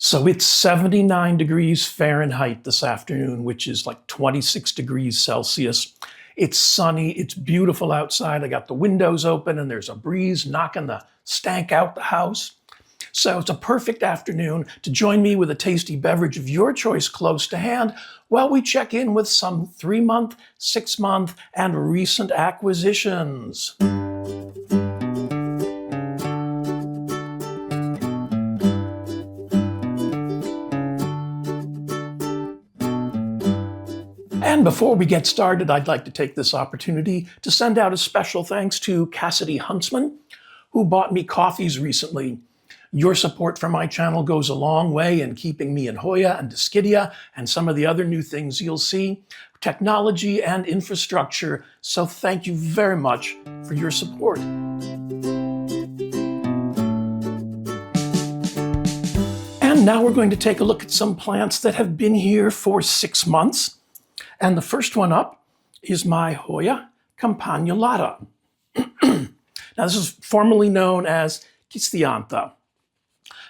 So it's 79 degrees Fahrenheit this afternoon, which is like 26 degrees Celsius. It's sunny, it's beautiful outside. I got the windows open and there's a breeze knocking the stank out the house. So it's a perfect afternoon to join me with a tasty beverage of your choice close to hand while we check in with some 3-month, 6-month, and recent acquisitions. And before we get started, I'd like to take this opportunity to send out a special thanks to Cassidy Huntsman, who bought me coffees recently. Your support for my channel goes a long way in keeping me in Hoya and Dischidia and some of the other new things you'll see, technology and infrastructure. So thank you very much for your support. And now we're going to take a look at some plants that have been here for 6 months. And the first one up is my Hoya campanulata. Now this is formerly known as dolichanta.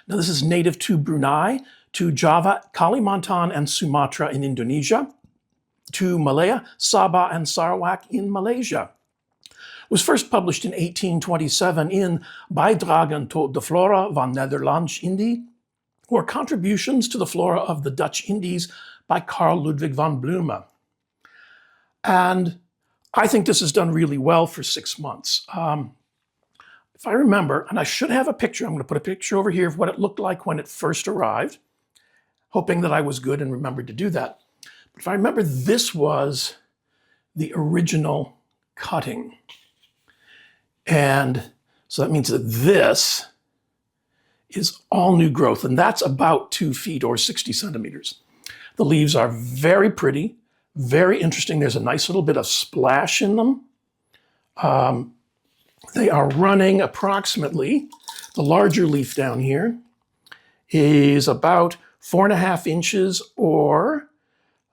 Now this is native to Brunei, to Java, Kalimantan, and Sumatra in Indonesia, to Malaya, Sabah, and Sarawak in Malaysia. It was first published in 1827 in Bijdragen tot de Flora van Nederlands-Indië, or Contributions to the Flora of the Dutch Indies by Carl Ludwig van Bloeme. And I think this has done really well for 6 months. If I remember, and I should have a picture, I'm going to put a picture over here of what it looked like when it first arrived, hoping that I was good and remembered to do that. But if I remember, this was the original cutting. And so that means that this is all new growth, and that's about 2 feet or 60 centimeters. The leaves are very pretty, very interesting. There's a nice little bit of splash in them. They are running approximately, the larger leaf down here is about 4.5 inches or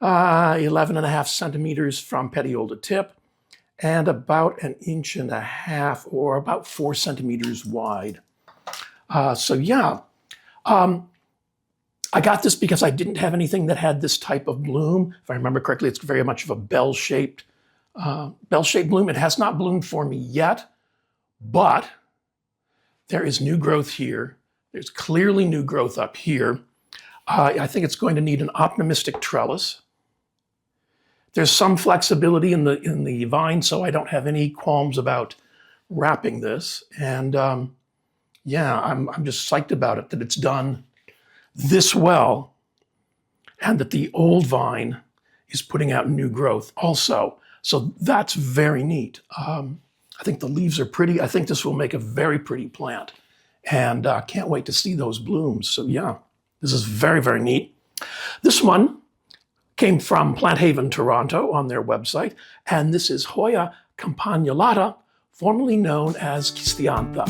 11.5 centimeters from petiole to tip, and about 1.5 inches or about 4 centimeters wide. So yeah, I got this because I didn't have anything that had this type of bloom. If I remember correctly, it's very much of a bell-shaped bloom. It has not bloomed for me yet, but there is new growth here. There's clearly new growth up here. I think it's going to need an optimistic trellis. There's some flexibility in the vine, so I don't have any qualms about wrapping this. And yeah, I'm just psyched about it, that it's done this well, and that the old vine is putting out new growth also. So that's very neat. I think the leaves are pretty. I think this will make a very pretty plant, and can't wait to see those blooms. So yeah, this is very, very neat. This one came from Plant Haven, Toronto on their website, and this is Hoya campanulata, formerly known as dolichanta.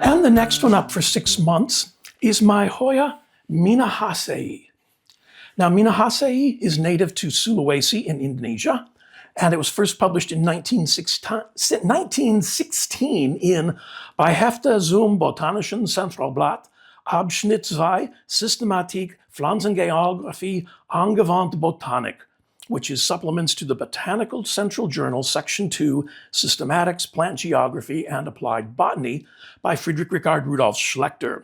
And the next one up for 6 months is my Hoya minahassae. Now, minahassae is native to Sulawesi in Indonesia, and it was first published in 1916 in Bei Hefte zum Botanischen Zentralblatt, Abschnitt 2, Systematik, Pflanzengeographie, Angewandte Botanik, which is supplements to the Botanical Central Journal, Section 2, Systematics, Plant Geography, and Applied Botany by Friedrich Richard Rudolf Schlechter.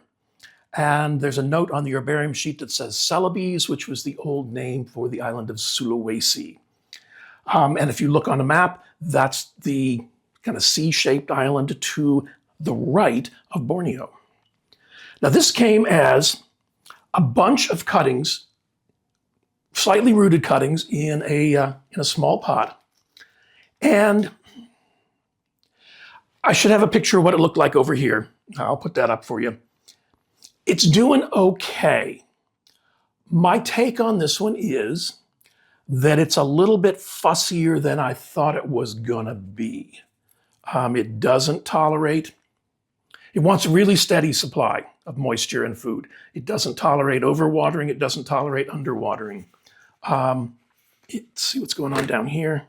And there's a note on the herbarium sheet that says Celebes, which was the old name for the island of Sulawesi. And if you look on a map, that's the kind of C-shaped island to the right of Borneo. Now this came as a bunch of cuttings, slightly rooted cuttings in a small pot. And I should have a picture of what it looked like over here. I'll put that up for you. It's doing okay. My take on this one is that it's a little bit fussier than I thought it was gonna be. It doesn't tolerate It wants a really steady supply of moisture and food. It doesn't tolerate overwatering. It doesn't tolerate underwatering. Let's see what's going on down here.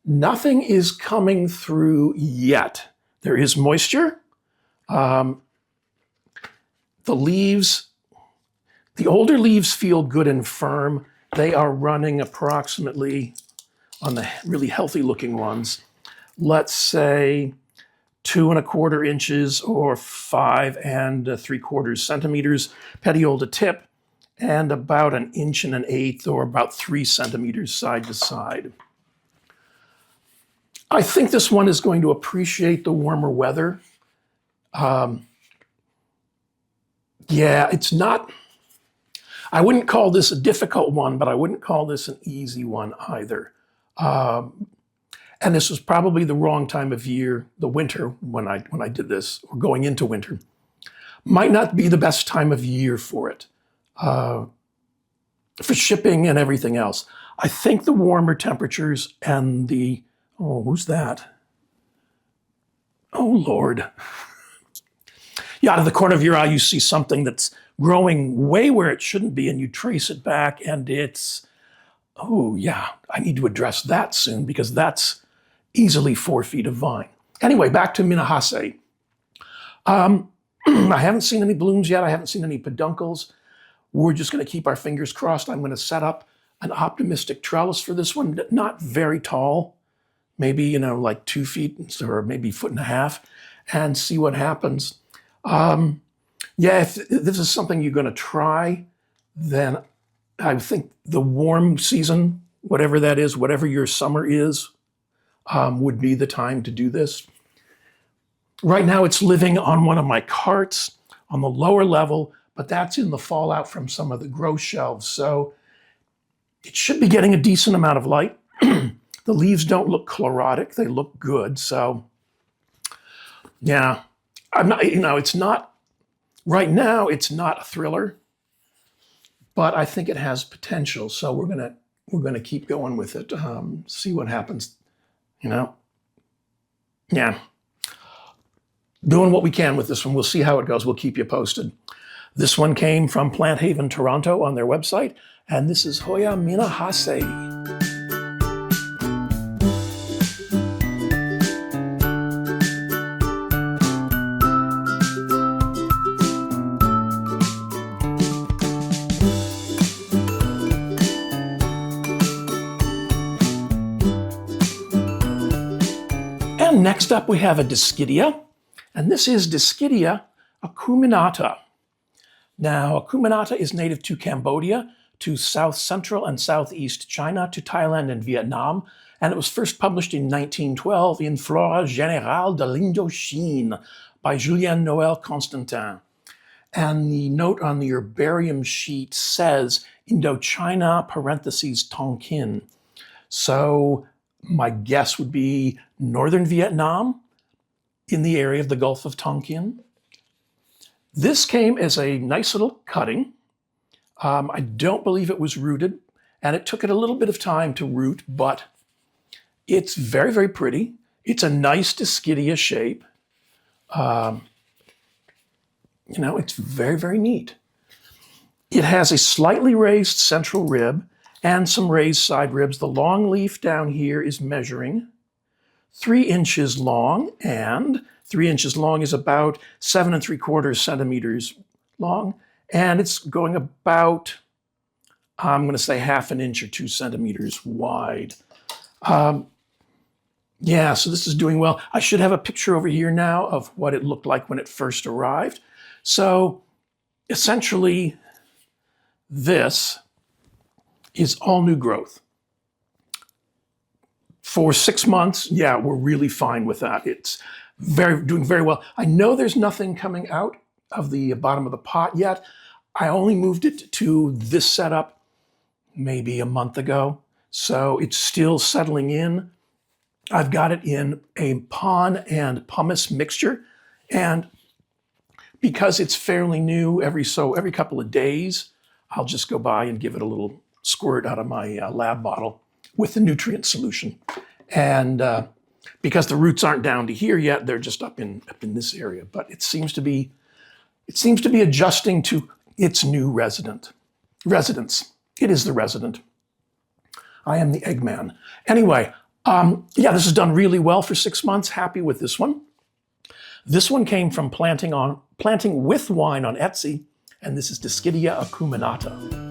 Nothing is coming through yet. There is moisture. The leaves, the older leaves feel good and firm. They are running approximately, on the really healthy looking ones, let's say 2¼ inches or 5 3/4 centimeters petiole to tip, and about 1 1/8 inches or about 3 centimeters side to side. I think this one is going to appreciate the warmer weather. Yeah, it's not, I wouldn't call this a difficult one, but I wouldn't call this an easy one either. And this was probably the wrong time of year, the winter, when I did this, or going into winter. Might not be the best time of year for it, for shipping and everything else. I think the warmer temperatures and the, oh, who's that? Oh, Lord. Yeah, out of the corner of your eye, you see something that's growing way where it shouldn't be, and you trace it back, and it's, oh, yeah, I need to address that soon, because that's easily 4 feet of vine. Anyway, back to minahassae. I haven't seen any blooms yet. I haven't seen any peduncles. We're just going to keep our fingers crossed. I'm going to set up an optimistic trellis for this one, not very tall, maybe, like 2 feet or maybe 1.5 feet, and see what happens. Yeah, if this is something you're going to try, then I think the warm season, whatever that is, whatever your summer is, would be the time to do this. Right now it's living on one of my carts on the lower level, but that's in the fallout from some of the grow shelves. So it should be getting a decent amount of light. The leaves don't look chlorotic. They look good. So yeah, I'm not, it's not, right now it's not a thriller, but I think it has potential. So we're going to keep going with it. See what happens, Yeah. Doing what we can with this one. We'll see how it goes. We'll keep you posted. This one came from Plant Haven Toronto on their website, and this is Hoya minahassae. And next up we have a Dischidia, and this is Dischidia acuminata. Now, acuminata is native to Cambodia, to South Central and Southeast China, to Thailand and Vietnam, and it was first published in 1912 in Flora Générale de l'Indochine by Julien Noël Constantin. And the note on the herbarium sheet says Indochina parentheses Tonkin. So my guess would be northern Vietnam, in the area of the Gulf of Tonkin. This came as a nice little cutting. I don't believe it was rooted, and it took it a little bit of time to root, but it's very, very pretty. It's a nice Dischidia shape. It's very, very neat. It has a slightly raised central rib and some raised side ribs. The long leaf down here is measuring 3 inches long, and 3 inches long is about 7 3/4 centimeters long, and it's going about, I'm going to say 1/2 inch or 2 centimeters wide. Yeah, so this is doing well. I should have a picture over here now of what it looked like when it first arrived. So essentially, this is all new growth. For 6 months, yeah, we're really fine with that. It's doing very well. I know there's nothing coming out of the bottom of the pot yet. I only moved it to this setup maybe a month ago, so it's still settling in. I've got it in a pon and pumice mixture, and because it's fairly new, every couple of days, I'll just go by and give it a little squirt out of my lab bottle with the nutrient solution. And because the roots aren't down to here yet. They're just up in this area. But it seems to be adjusting to its new residence. It is the resident. I am the Eggman. Anyway, yeah, this is done really well for 6 months. Happy with this one. This one came from planting with wine on Etsy, and this is Dischidia acuminata.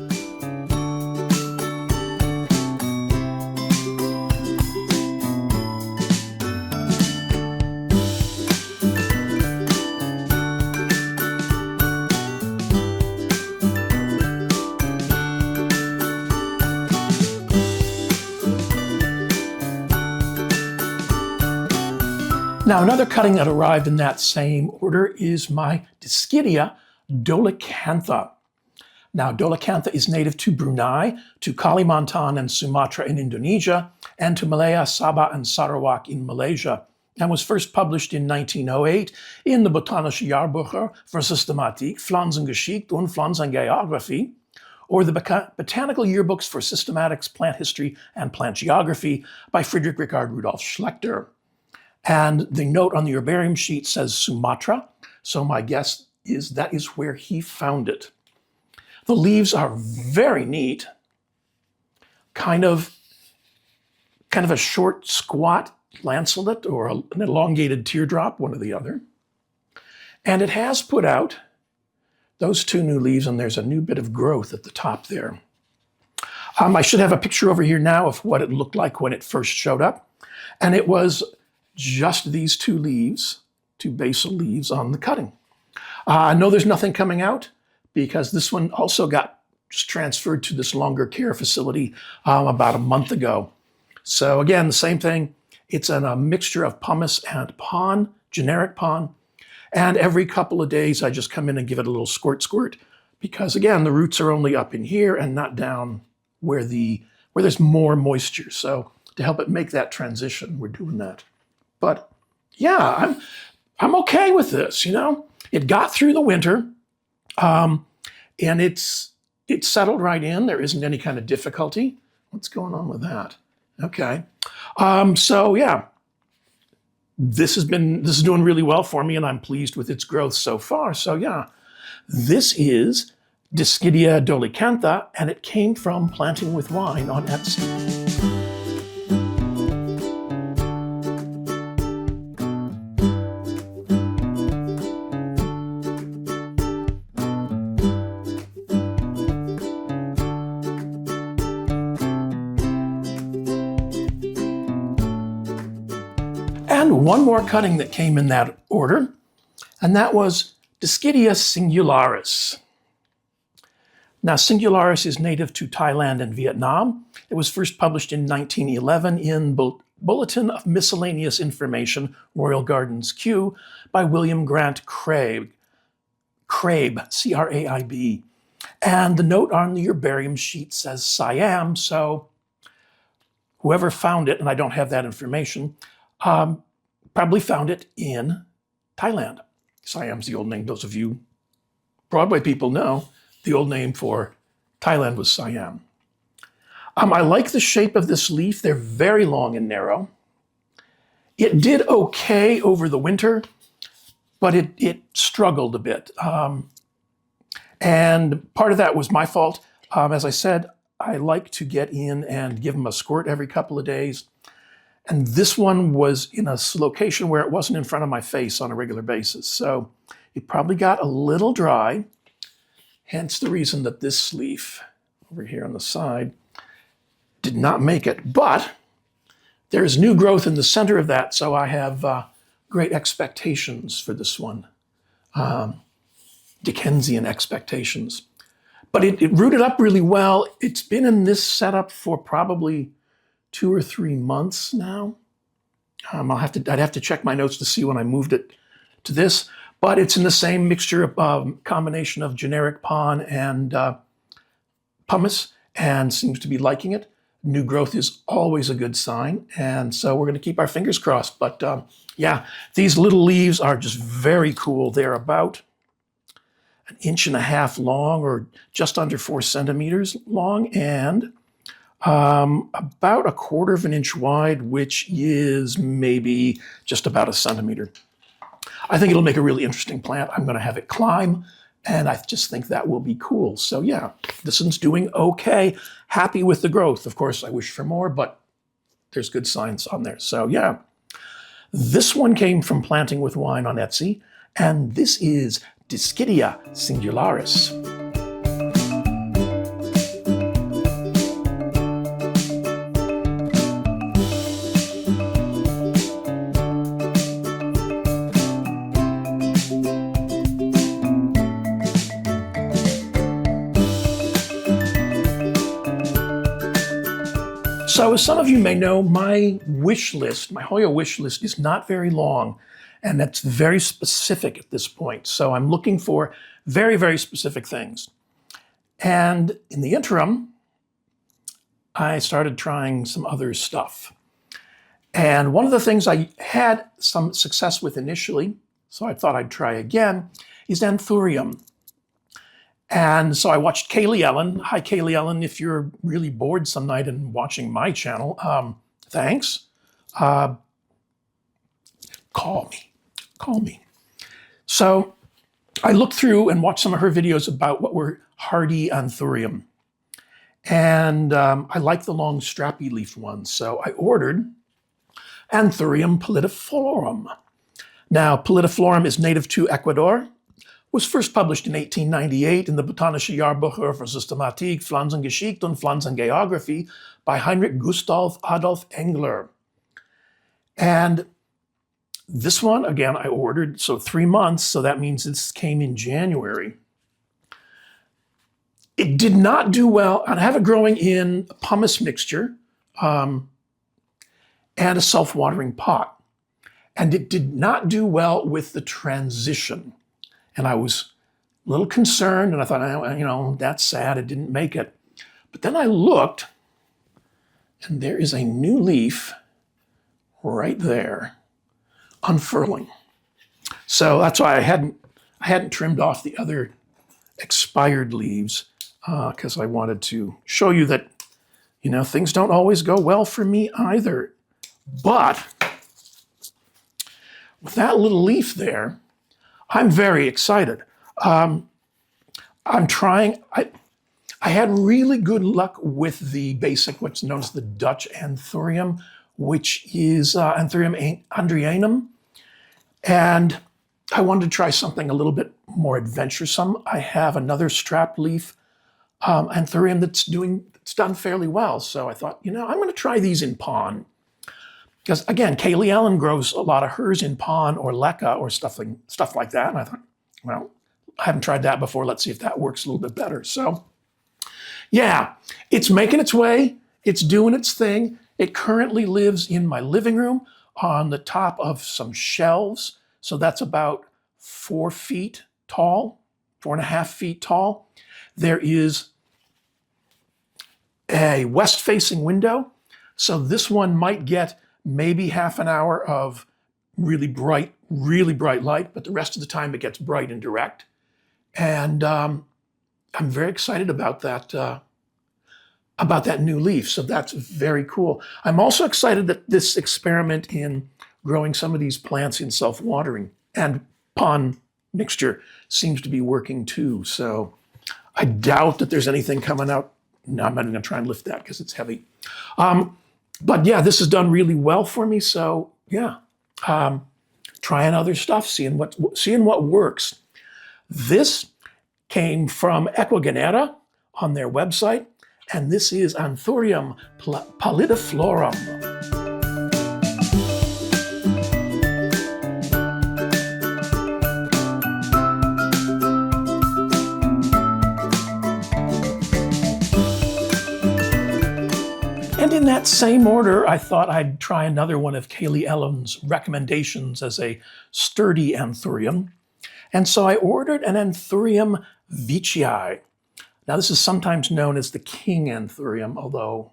Now, another cutting that arrived in that same order is my Dischidia dolichantha. Now, dolichantha is native to Brunei, to Kalimantan and Sumatra in Indonesia, and to Malaya, Sabah, and Sarawak in Malaysia, and was first published in 1908 in the Botanische Jahrbucher für Systematik, Pflanzengeschichte und Pflanzengeographie, or the Botanical Yearbooks for Systematics, Plant History, and Plant Geography by Friedrich Richard Rudolf Schlechter. And the note on the herbarium sheet says Sumatra, so my guess is that is where he found it. The leaves are very neat, kind of a short, squat lancelet or an elongated teardrop, one or the other. And it has put out those 2 new leaves, and there's a new bit of growth at the top there. I should have a picture over here now of what it looked like when it first showed up. And it was just these 2 leaves, 2 basal leaves on the cutting. I know there's nothing coming out because this one also got just transferred to this longer care facility about a month ago. So again, the same thing. It's a mixture of pumice and pon, generic pon. And every couple of days, I just come in and give it a little squirt, because again, the roots are only up in here and not down where there's more moisture. So to help it make that transition, we're doing that. But yeah, I'm okay with this, you know. It got through the winter, and it's settled right in. There isn't any kind of difficulty. What's going on with that? Okay. So yeah, this is doing really well for me, and I'm pleased with its growth so far. So yeah, this is Dischidia dolichantha, and it came from Planting with Wine on Etsy. And one more cutting that came in that order, and that was Dischidia singularis. Now, singularis is native to Thailand and Vietnam. It was first published in 1911 in Bulletin of Miscellaneous Information, Royal Gardens, Kew, by William Grant Craib, C-R-A-I-B. And the note on the herbarium sheet says Siam, so whoever found it, and I don't have that information, probably found it in Thailand. Siam's the old name. Those of you Broadway people know the old name for Thailand was Siam. I like the shape of this leaf. They're very long and narrow. It did okay over the winter, but it struggled a bit. And part of that was my fault. As I said, I like to get in and give them a squirt every couple of days. And this one was in a location where it wasn't in front of my face on a regular basis. So it probably got a little dry, hence the reason that this leaf over here on the side did not make it. But there's new growth in the center of that, so I have great expectations for this one, Dickensian expectations. But it rooted up really well. It's been in this setup for probably 2 or 3 months now. I'd have to check my notes to see when I moved it to this, but it's in the same mixture of combination of generic pon and pumice, and seems to be liking it. New growth is always a good sign, and so we're going to keep our fingers crossed. But yeah, these little leaves are just very cool. They're about 1.5 inches long, or just under 4 centimeters long, and About 1/4 of an inch wide, which is maybe just about a centimeter. I think it'll make a really interesting plant. I'm going to have it climb, and I just think that will be cool. So yeah, this one's doing okay. Happy with the growth. Of course, I wish for more, but there's good signs on there. So yeah, this one came from Planting with Wine on Etsy, and this is Dischidia singularis. So as some of you may know, my wish list, my Hoya wish list is not very long, and that's very specific at this point. So I'm looking for very, very specific things. And in the interim, I started trying some other stuff. And one of the things I had some success with initially, so I thought I'd try again, is Anthurium. And so I watched Kaylee Ellen. Hi, Kaylee Ellen. If you're really bored some night and watching my channel, thanks. Call me. So I looked through and watched some of her videos about what were hardy Anthurium. And I like the long strappy leaf ones. So I ordered Anthurium pallidiflorum. Now, pallidiflorum is native to Ecuador. Was first published in 1898 in the Botanische Jahrbucher für Systematik, Pflanzengeschichte und Pflanzengeographie by Heinrich Gustav Adolf Engler. And this one, again, I ordered, so 3 months, so that means this came in January. It did not do well, and I have it growing in a pumice mixture and a self-watering pot. And it did not do well with the transition. And I was a little concerned, and I thought, you know, that's sad, it didn't make it. But then I looked, and there is a new leaf right there, unfurling. So that's why I hadn't trimmed off the other expired leaves, because I wanted to show you that, you know, things don't always go well for me either. But with that little leaf there, I'm very excited. I'm trying, I had really good luck with the basic, what's known as the Dutch Anthurium, which is Anthurium andrianum. And I wanted to try something a little bit more adventuresome. I have another strap leaf Anthurium that's done fairly well. So I thought, you know, I'm going to try these in pon. Because again, Kaylee Ellen grows a lot of hers in pon or leca or stuff like that. And I thought, well, I haven't tried that before. Let's see if that works a little bit better. So yeah, it's making its way. It's doing its thing. It currently lives in my living room on the top of some shelves. So that's about 4 feet tall, 4.5 feet tall. There is a west-facing window. So this one might get maybe half an hour of really bright light, but the rest of the time it gets bright and direct. And I'm very excited about that new leaf. So that's very cool. I'm also excited that this experiment in growing some of these plants in self-watering and pon mixture seems to be working too. So I doubt that there's anything coming out. No, I'm not even gonna try and lift that because it's heavy. But yeah, this has done really well for me. So yeah, trying other stuff, seeing what works. This came from Equigenera on their website, and this is Anthurium pallidiflorum. And in that same order, I thought I'd try another one of Kaylee Ellen's recommendations as a sturdy Anthurium. And so I ordered an Anthurium veitchii. Now this is sometimes known as the king Anthurium, although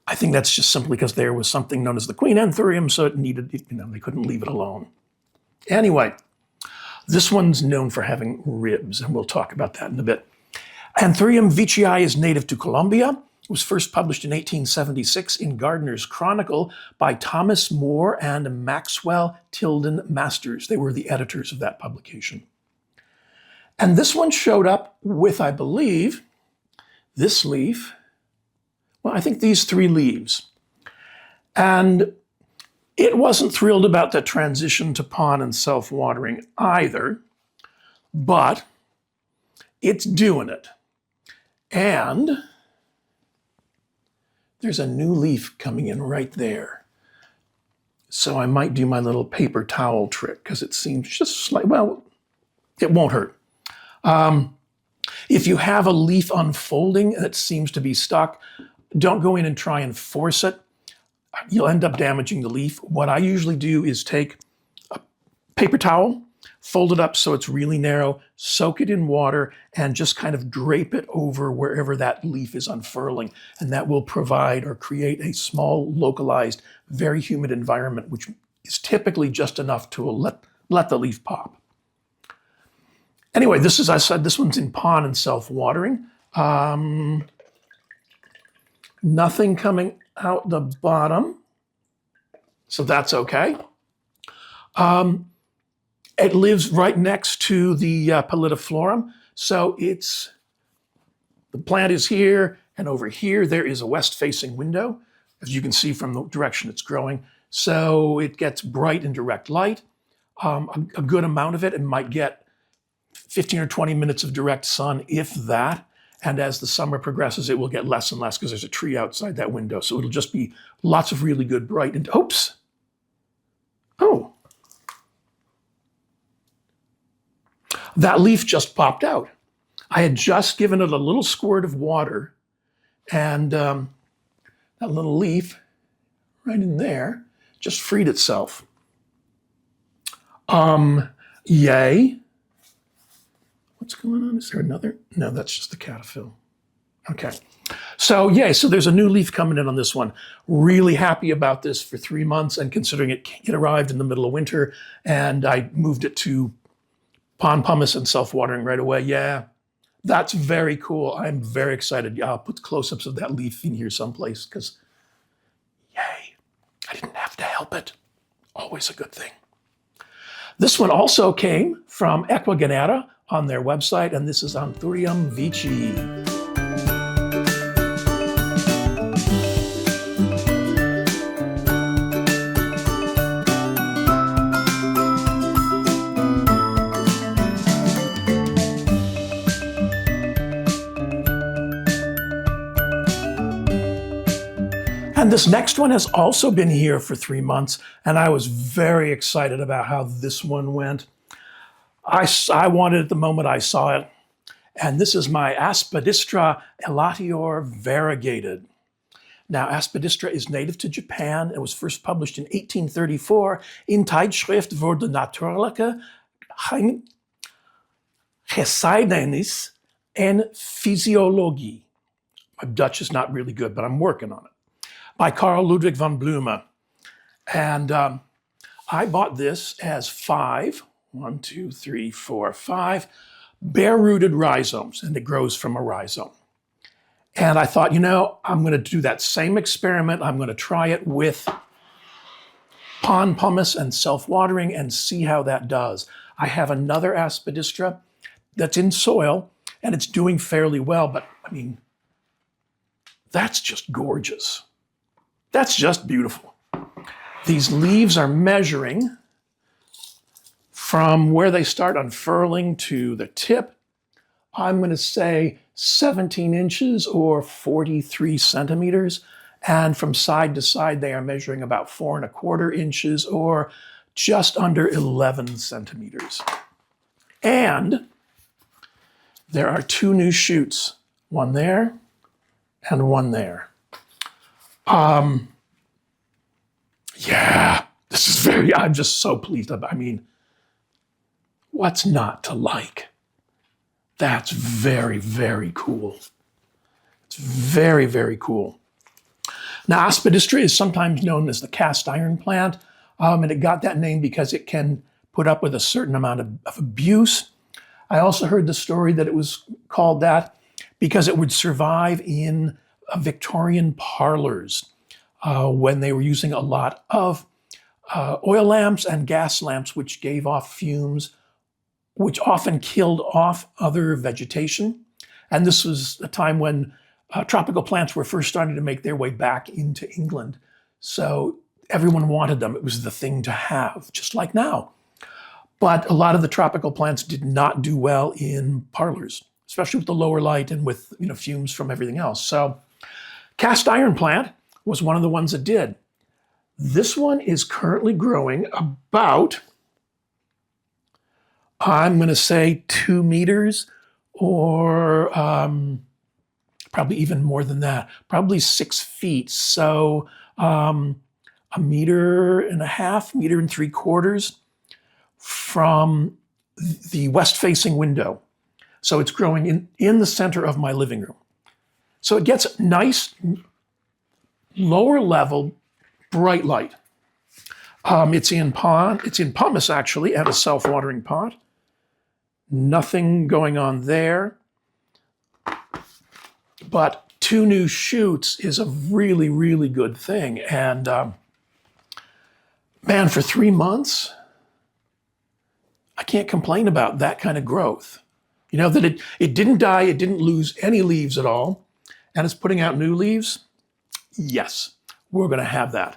I think that's just simply because there was something known as the queen Anthurium, so it needed, you know, they couldn't leave it alone. Anyway, this one's known for having ribs, and we'll talk about that in a bit. Anthurium veitchii is native to Colombia. was first published in 1876 in Gardener's Chronicle by Thomas Moore and Maxwell Tilden Masters. They were the editors of that publication. And this one showed up with, I believe, this leaf. Well, I think these 3 leaves. And it wasn't thrilled about the transition to pond and self-watering either, but it's doing it. And there's a new leaf coming in right there. So I might do my little paper towel trick because it seems just like, well, it won't hurt. If you have a leaf unfolding that seems to be stuck, don't go in and try and force it. You'll end up damaging the leaf. What I usually do is take a paper towel, fold it up so it's really narrow, soak it in water, and just kind of drape it over wherever that leaf is unfurling. And that will provide or create a small, localized, very humid environment, which is typically just enough to let the leaf pop. Anyway, this is, I said, this one's in pond and self-watering. Nothing coming out the bottom, so that's okay. It lives right next to the pallidiflorum, so the plant is here, and over here there is a west-facing window, as you can see from the direction it's growing. So it gets bright and direct light, a good amount of it. It might get 15 or 20 minutes of direct sun, if that. And as the summer progresses, it will get less and less because there's a tree outside that window. So it'll just be lots of really good bright and, oops. Oh. That leaf just popped out. I had just given it a little squirt of water, and that little leaf right in there just freed itself. Yay. What's going on? Is there another? No, that's just the cataphyll. Okay. So yay, so there's a new leaf coming in on this one. Really happy about this for 3 months, and considering it arrived in the middle of winter, and I moved it to pond pumice and self-watering right away. Yeah, that's very cool. I'm very excited. Yeah, I'll put close-ups of that leaf in here someplace because yay, I didn't have to help it. Always a good thing. This one also came from Acuminata on their website, and this is Anthurium veitchii. And this next one has also been here for 3 months, and I was very excited about how this one went. I wanted it the moment I saw it, and this is my Aspidistra elatior variegated. Now, Aspidistra is native to Japan. It was first published in 1834 in Zeitschrift voor de Natuurlijke Geschiedenis en Physiologie. My Dutch is not really good, but I'm working on it. By Carl Ludwig van Bloemen. And I bought this as 5 bare-rooted rhizomes, and it grows from a rhizome. And I thought, I'm going to do that same experiment. I'm going to try it with pond pumice and self-watering and see how that does. I have another Aspidistra that's in soil, and it's doing fairly well, but I mean, that's just gorgeous. That's just beautiful. These leaves are measuring from where they start unfurling to the tip. I'm going to say 17 inches or 43 centimeters. And from side to side, they are measuring about 4¼ inches or just under 11 centimeters. And there are 2 new shoots, one there and one there. Yeah, this is I'm just so pleased. I mean, what's not to like? That's very, very cool. It's very, very cool. Now, Aspidistra is sometimes known as the cast iron plant, and it got that name because it can put up with a certain amount of abuse. I also heard the story that it was called that because it would survive in Victorian parlors when they were using a lot of oil lamps and gas lamps, which gave off fumes, which often killed off other vegetation. And this was a time when tropical plants were first starting to make their way back into England. So everyone wanted them. It was the thing to have, just like now. But a lot of the tropical plants did not do well in parlors, especially with the lower light and with fumes from everything else. So cast iron plant was one of the ones that did. This one is currently growing about, I'm going to say 2 meters, or probably even more than that, probably 6 feet. So 1.5 meters, 1.75 meters from the west-facing window. So it's growing in the center of my living room. So it gets nice, lower level, bright light. It's in pumice, actually, and a self-watering pot. Nothing going on there. But 2 new shoots is a really, really good thing. And man, for 3 months, I can't complain about that kind of growth. That it didn't die, it didn't lose any leaves at all, and it's putting out new leaves. Yes, we're going to have that.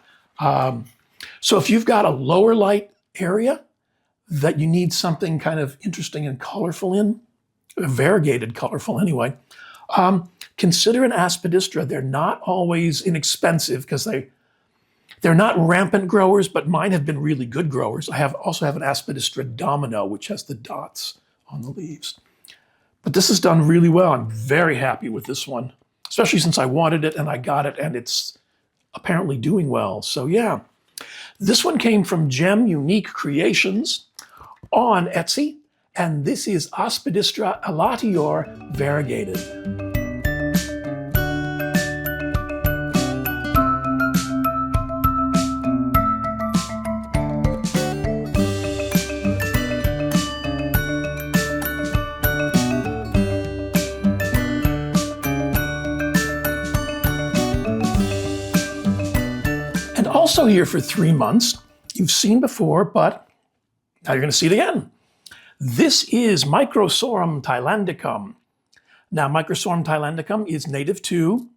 So if you've got a lower light area that you need something kind of interesting and colorful in, variegated colorful anyway, consider an Aspidistra. They're not always inexpensive because they're not rampant growers, but mine have been really good growers. I also have an Aspidistra domino, which has the dots on the leaves. But this has done really well. I'm very happy with this one, especially since I wanted it and I got it, and it's apparently doing well. So yeah, this one came from Gem Unique Creations on Etsy, and this is Aspidistra elatior variegated. Also here for 3 months, you've seen before, but now you're going to see it again. This is Microsorum thailandicum. Now, Microsorum thailandicum is native to,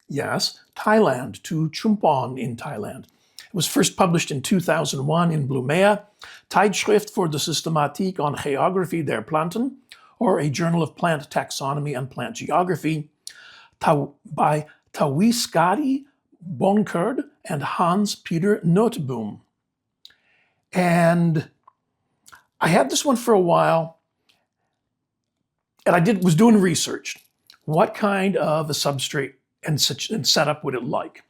yes, Thailand, to Chumpon in Thailand. It was first published in 2001 in Blumea, Tijdschrift voor de Systematiek en Geografie der Planten, or a Journal of Plant Taxonomy and Plant Geography, by Tawiskadi Bonkerd and Hans Peter Noteboom. And I had this one for a while, and I was doing research. What kind of a substrate and setup would it like?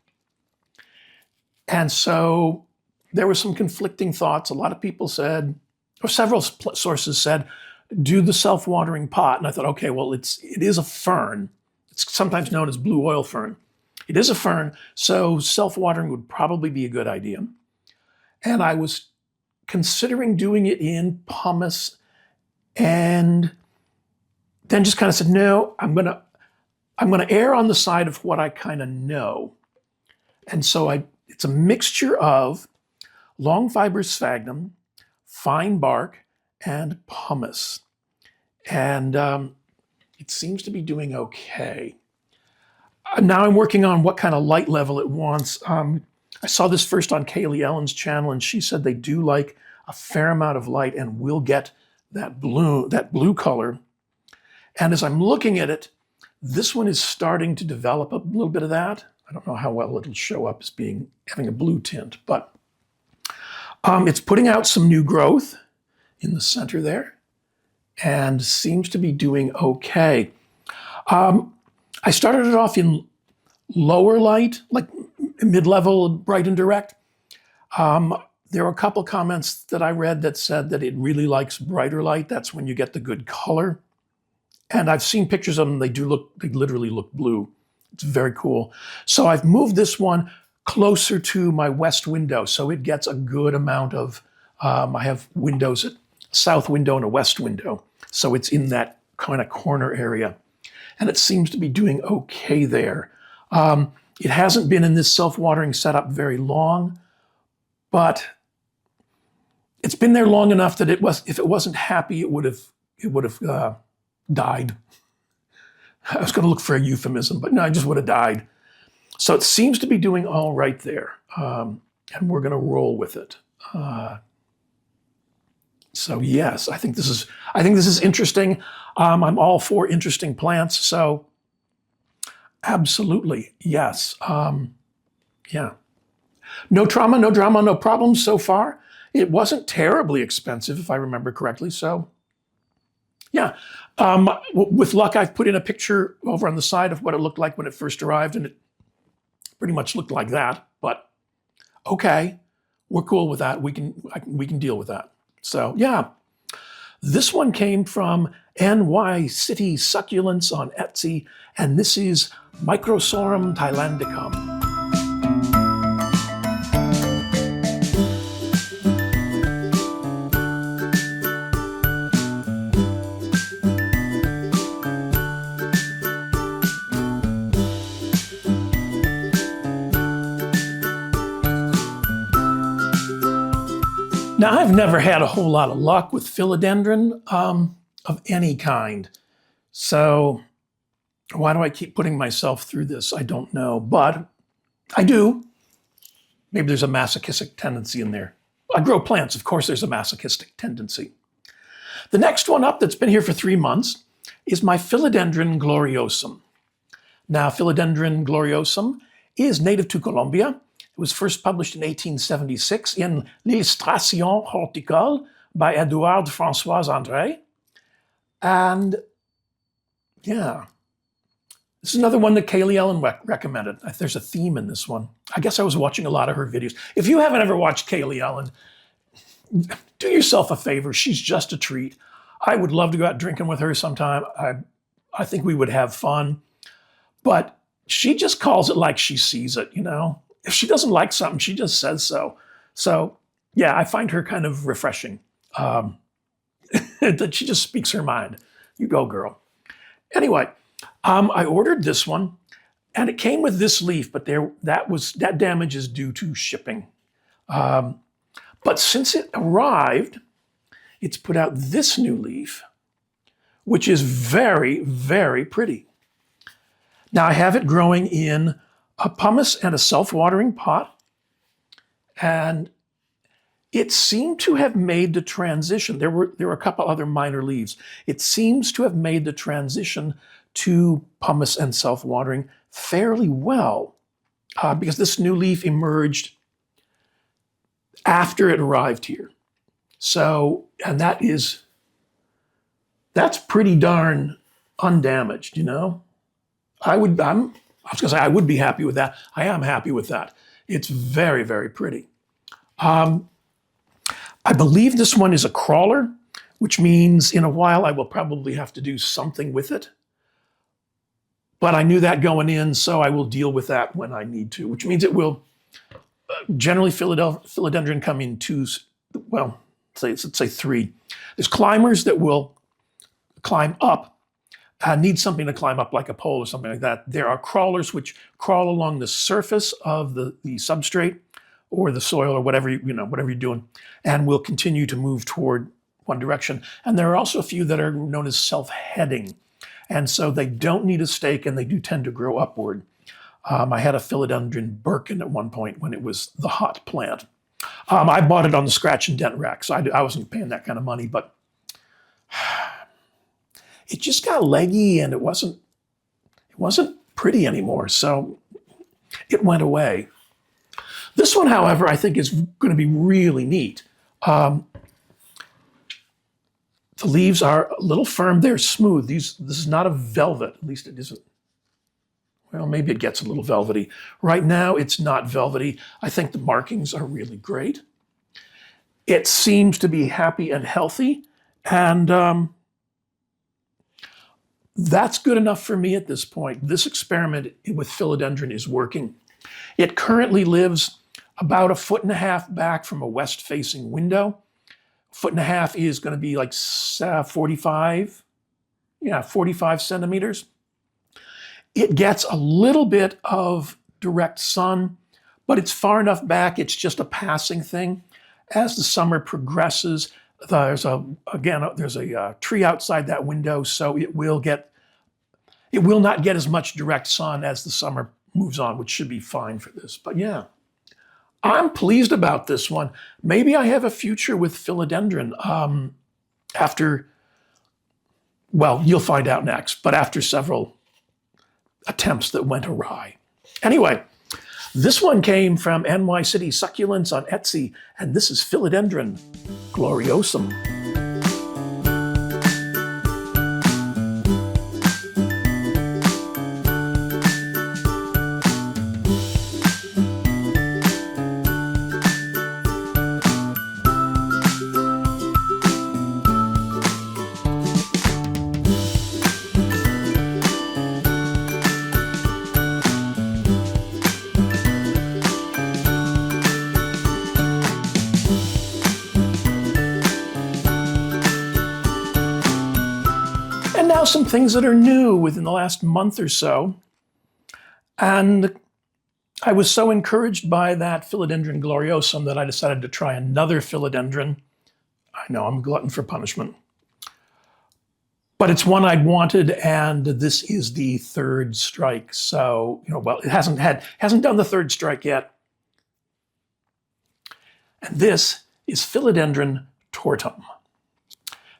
And so there were some conflicting thoughts. A lot of people said, or several sources said, do the self-watering pot. And I thought, okay, well, it is a fern. It's sometimes known as blue oil fern. It is a fern, so self-watering would probably be a good idea. And I was considering doing it in pumice, and then just kind of said, no, I'm gonna err on the side of what I kind of know. And so it's a mixture of long fiber sphagnum, fine bark, and pumice. And it seems to be doing okay. Now I'm working on what kind of light level it wants. I saw this first on Kaylee Ellen's channel, and she said they do like a fair amount of light and will get that blue color. And as I'm looking at it, this one is starting to develop a little bit of that. I don't know how well it'll show up as having a blue tint, but it's putting out some new growth in the center there and seems to be doing okay. I started it off in lower light, like mid-level, bright and direct. There were a couple comments that I read that said that it really likes brighter light. That's when you get the good color. And I've seen pictures of them. They literally look blue. It's very cool. So I've moved this one closer to my west window, so it gets a good amount of, I have windows, a south window and a west window. So it's in that kind of corner area. And it seems to be doing okay there. It hasn't been in this self-watering setup very long, but it's been there long enough that if it wasn't happy, it would have died. I was going to look for a euphemism, but no, I just would have died. So it seems to be doing all right there, and we're going to roll with it. So yes, I think this is interesting. I'm all for interesting plants, so absolutely yes. Yeah, no trauma, no drama, no problems so far. It wasn't terribly expensive, if I remember correctly. So yeah, with luck, I've put in a picture over on the side of what it looked like when it first arrived, and it pretty much looked like that. But okay, we're cool with that. We can deal with that. So yeah, this one came from NY City Succulents on Etsy, and this is Microsorum thailandicum. Now, I've never had a whole lot of luck with philodendron of any kind. So why do I keep putting myself through this? I don't know, but I do. Maybe there's a masochistic tendency in there. I grow plants, of course there's a masochistic tendency. The next one up that's been here for 3 months is my Philodendron gloriosum. Now, Philodendron gloriosum is native to Colombia. It was first published in 1876 in L'Illustration horticole by Edouard François André. And yeah, this is another one that Kaylee Ellen recommended. There's a theme in this one. I guess I was watching a lot of her videos. If you haven't ever watched Kaylee Ellen, do yourself a favor. She's just a treat. I would love to go out drinking with her sometime. I think we would have fun. But she just calls it like she sees it, you know? If she doesn't like something, she just says so. So yeah, I find her kind of refreshing. That she just speaks her mind. You go, girl. Anyway, I ordered this one, and it came with this leaf, but that damage is due to shipping. But since it arrived, it's put out this new leaf, which is very, very pretty. Now I have it growing in a pumice and a self-watering pot, and it seemed to have made the transition. There were a couple other minor leaves. It seems to have made the transition to pumice and self-watering fairly well, because this new leaf emerged after it arrived here. So, and that's pretty darn undamaged, you know? I was going to say I would be happy with that. I am happy with that. It's very, very pretty. I believe this one is a crawler, which means in a while I will probably have to do something with it. But I knew that going in, so I will deal with that when I need to, which means it will generally philodendron come in twos, well, let's say 3. There's climbers that will climb up, need something to climb up like a pole or something like that. There are crawlers which crawl along the surface of the substrate or the soil or whatever whatever you're doing, and will continue to move toward one direction. And there are also a few that are known as self-heading, and so they don't need a stake and they do tend to grow upward. I had a philodendron Birkin at one point when it was the hot plant. I bought it on the scratch and dent rack, so I wasn't paying that kind of money, but it just got leggy and it wasn't pretty anymore, so it went away. This one, however, I think is going to be really neat. The leaves are a little firm. They're smooth. This is not a velvet. At least it isn't. Well, maybe it gets a little velvety. Right now, it's not velvety. I think the markings are really great. It seems to be happy and healthy, and that's good enough for me at this point. This experiment with philodendron is working. It currently lives about 1.5 feet back from a west-facing window. 1.5 feet is going to be like 45 centimeters. It gets a little bit of direct sun, but it's far enough back, it's just a passing thing. As the summer progresses, there's a tree outside that window, so it will not get as much direct sun as the summer moves on, which should be fine for this. But yeah, I'm pleased about this one. Maybe I have a future with philodendron well, you'll find out next, but after several attempts that went awry. Anyway, this one came from NY City Succulents on Etsy, and this is Philodendron Gloriosum. Now some things that are new within the last month or so. And I was so encouraged by that Philodendron Gloriosum that I decided to try another philodendron. I know I'm a glutton for punishment. But it's one I'd wanted, and this is the third strike. So, well, it hasn't done the third strike yet. And this is Philodendron tortum.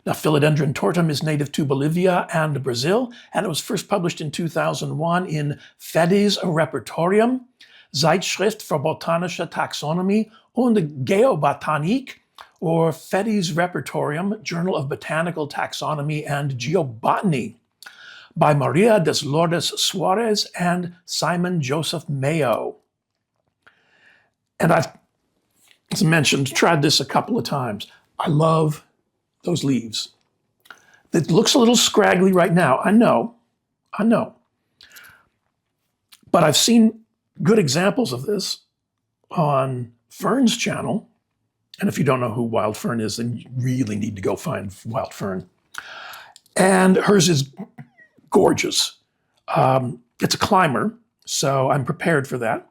Now, Philodendron tortum is native to Bolivia and Brazil, and it was first published in 2001 in Fedes Repertorium, Zeitschrift für botanische Taxonomie und Geobotanik, or Fedes Repertorium, Journal of Botanical Taxonomy and Geobotany, by Maria des Lourdes Suarez and Simon Joseph Mayo. And I've, as mentioned, tried this a couple of times. I love those leaves. It looks a little scraggly right now. I know. But I've seen good examples of this on Fern's channel. And if you don't know who Wild Fern is, then you really need to go find Wild Fern. And hers is gorgeous. It's a climber, so I'm prepared for that.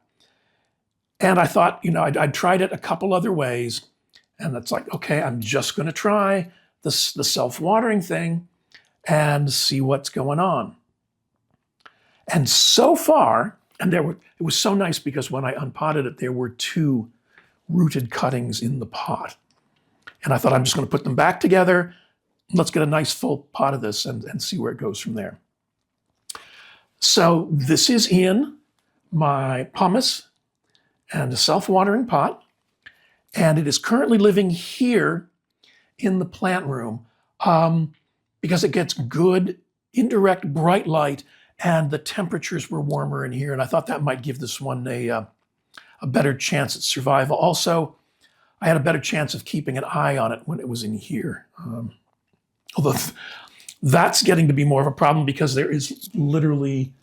And I thought, I'd tried it a couple other ways. And it's like, okay, I'm just going to try the self-watering thing and see what's going on. And so far, it was so nice because when I unpotted it, there were 2 rooted cuttings in the pot. And I thought, I'm just going to put them back together. Let's get a nice full pot of this and see where it goes from there. So this is in my pumice and a self-watering pot. And it is currently living here in the plant room because it gets good indirect bright light, and the temperatures were warmer in here. And I thought that might give this one a better chance at survival. Also, I had a better chance of keeping an eye on it when it was in here. Although that's getting to be more of a problem because there is literally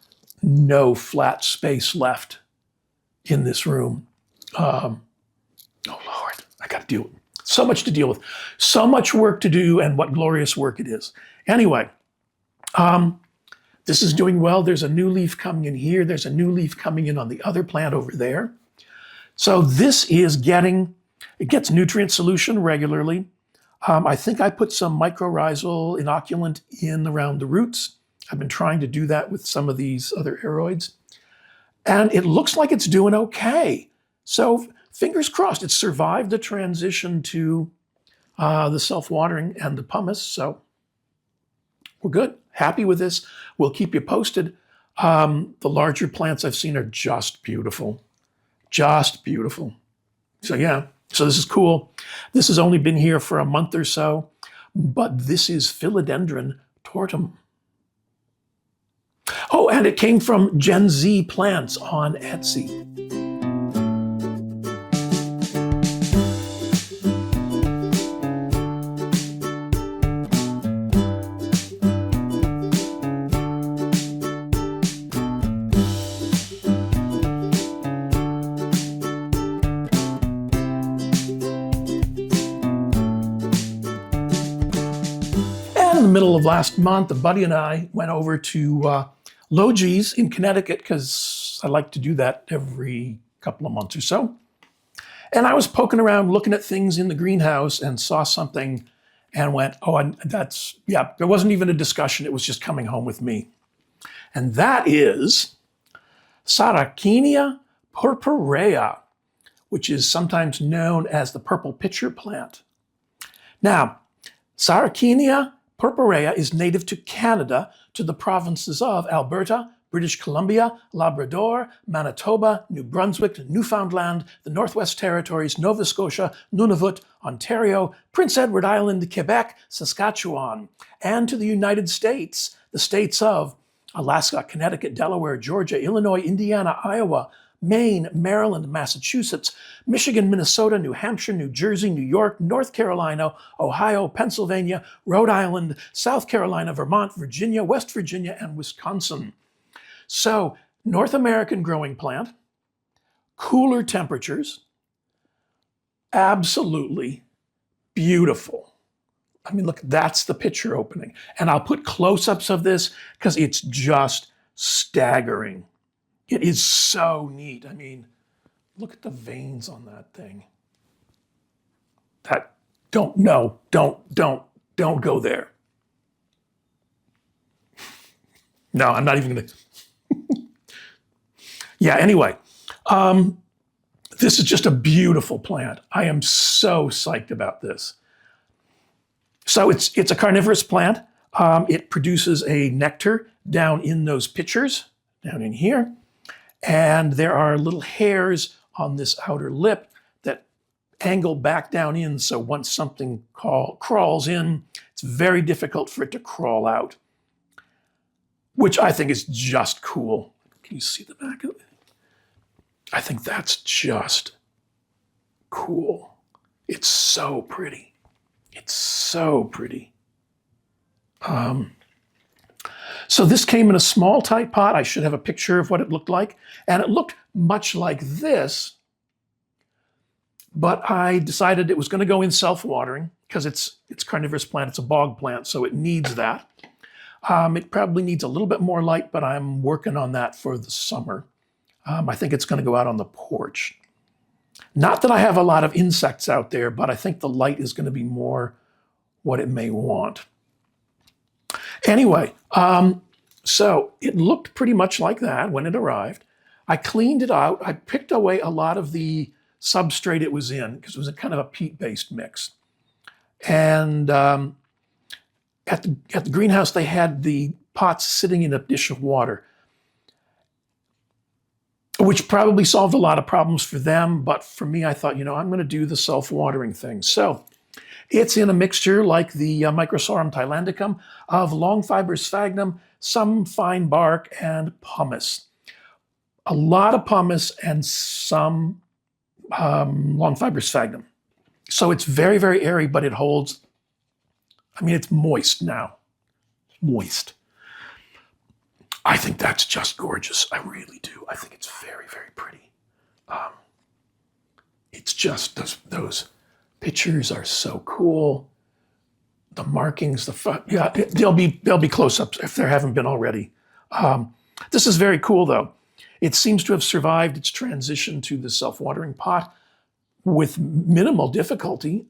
no flat space left in this room. Oh, Lord, I got to deal with so much to deal with. So much work to do, and what glorious work it is. Anyway, this is doing well. There's a new leaf coming in here. There's a new leaf coming in on the other plant over there. So this is it gets nutrient solution regularly. I think I put some mycorrhizal inoculant in around the roots. I've been trying to do that with some of these other aeroids. And it looks like it's doing okay. So fingers crossed, it survived the transition to the self-watering and the pumice. So we're good. Happy with this. We'll keep you posted. The larger plants I've seen are just beautiful. Just beautiful. So yeah, so this is cool. This has only been here for a month or so, but this is Philodendron tortum. Oh, and it came from Gen Z Plants on Etsy. In the middle of last month, a buddy and I went over to Logies in Connecticut, because I like to do that every couple of months or so. And I was poking around looking at things in the greenhouse and saw something and went, oh, that's, yeah, there wasn't even a discussion. It was just coming home with me. And that is Sarracenia purpurea, which is sometimes known as the purple pitcher plant. Now, Sarracenia purpurea is native to Canada, to the provinces of Alberta, British Columbia, Labrador, Manitoba, New Brunswick, Newfoundland, the Northwest Territories, Nova Scotia, Nunavut, Ontario, Prince Edward Island, Quebec, Saskatchewan, and to the United States, the states of Alaska, Connecticut, Delaware, Georgia, Illinois, Indiana, Iowa, Maine, Maryland, Massachusetts, Michigan, Minnesota, New Hampshire, New Jersey, New York, North Carolina, Ohio, Pennsylvania, Rhode Island, South Carolina, Vermont, Virginia, West Virginia, and Wisconsin. So, North American growing plant, cooler temperatures, absolutely beautiful. I mean, look, that's the picture opening. And I'll put close-ups of this because it's just staggering. It is so neat. I mean, look at the veins on that thing. Don't go there. No, I'm not even going to. Yeah, anyway, this is just a beautiful plant. I am so psyched about this. So it's a carnivorous plant. It produces a nectar down in those pitchers, down in here. And there are little hairs on this outer lip that angle back down in. So once something crawls in, it's very difficult for it to crawl out, which I think is just cool. Can you see the back of it? I think that's just cool. It's so pretty. It's so pretty. So this came in a small tight pot. I should have a picture of what it looked like. And it looked much like this, but I decided it was going to go in self-watering because it's carnivorous plant. It's a bog plant, so it needs that. It probably needs a little bit more light, but I'm working on that for the summer. I think it's going to go out on the porch. Not that I have a lot of insects out there, but I think the light is going to be more what it may want. Anyway, so it looked pretty much like that when it arrived. I cleaned it out. I picked away a lot of the substrate it was in because it was a kind of a peat-based mix. And at the greenhouse, they had the pots sitting in a dish of water, which probably solved a lot of problems for them. But for me, I thought, I'm going to do the self-watering thing. So it's in a mixture like the Microsorum thailandicum of long fiber sphagnum, some fine bark, and pumice. A lot of pumice and some long fiber sphagnum. So it's very, very airy, but it holds, it's moist now. Moist. I think that's just gorgeous. I really do. I think it's very, very pretty. It's just those pictures are so cool. The markings, they'll be close-ups if there haven't been already. This is very cool, though. It seems to have survived its transition to the self-watering pot with minimal difficulty.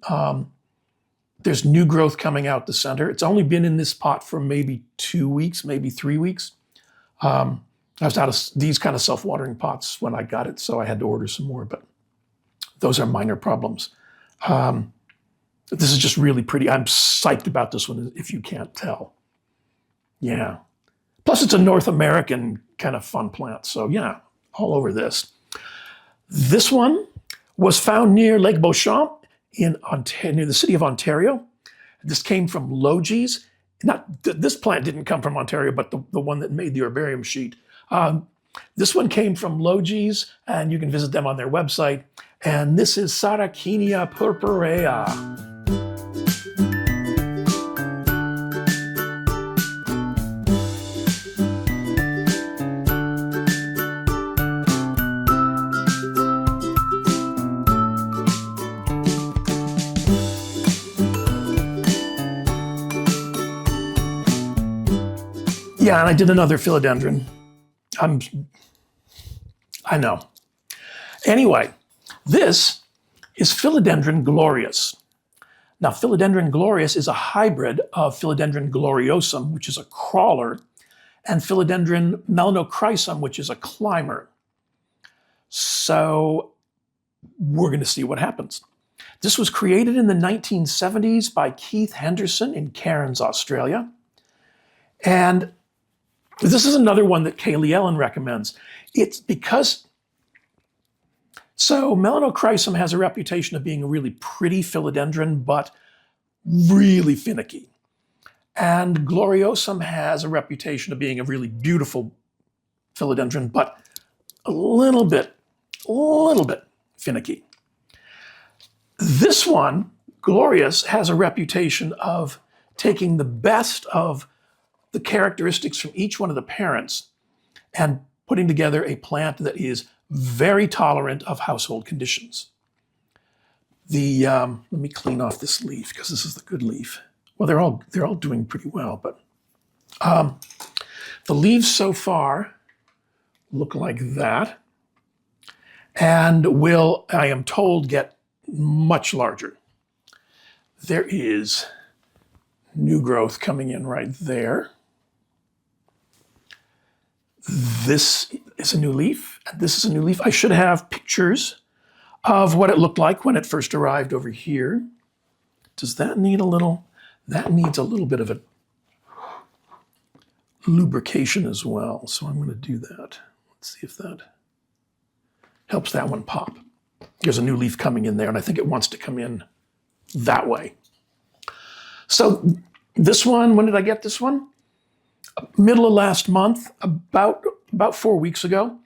There's new growth coming out the center. It's only been in this pot for maybe 2 weeks, maybe 3 weeks. I was out of these kind of self-watering pots when I got it, so I had to order some more, but those are minor problems. This is just really pretty. I'm psyched about this one, if you can't tell. Yeah. Plus, it's a North American kind of fun plant, so yeah, all over this. This one was found near Lake Beauchamp near the city of Ontario. This came from Logies. This plant didn't come from Ontario, but the one that made the herbarium sheet. This one came from Logies, and you can visit them on their website. And this is Sarracenia purpurea. Yeah, and I did another philodendron. I know. Anyway, this is Philodendron Glorious. Now, Philodendron Glorious is a hybrid of Philodendron gloriosum, which is a crawler, and Philodendron melanochrysum, which is a climber. So we're going to see what happens. This was created in the 1970s by Keith Henderson in Cairns, Australia. And this is another one that Kaylee Ellen recommends. It's because, so melanochrysum has a reputation of being a really pretty philodendron, but really finicky. And gloriosum has a reputation of being a really beautiful philodendron, but a little bit finicky. This one, Glorious, has a reputation of taking the best of the characteristics from each one of the parents and putting together a plant that is very tolerant of household conditions. Let me clean off this leaf because this is the good leaf. Well, they're all doing pretty well, but the leaves so far look like that, and will, I am told, get much larger. There is new growth coming in right there. This is a new leaf, and this is a new leaf. I should have pictures of what it looked like when it first arrived over here. Does that need a little? That needs a little bit of a lubrication as well. So I'm going to do that. Let's see if that helps that one pop. There's a new leaf coming in there, and I think it wants to come in that way. So this one, when did I get this one? Middle of last month, about 4 weeks ago.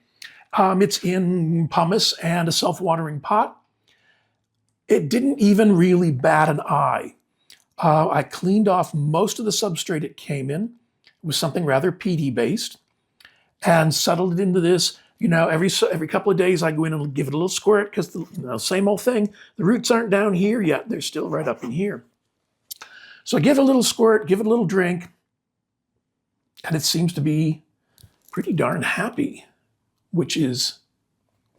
It's in pumice and a self-watering pot. It didn't even really bat an eye. I cleaned off most of the substrate it came in. It was something rather peaty based, and settled it into this. You know, every couple of days I go in and give it a little squirt because same old thing. The roots aren't down here yet; they're still right up in here. So I give it a little squirt, give it a little drink, and it seems to be pretty darn happy, which is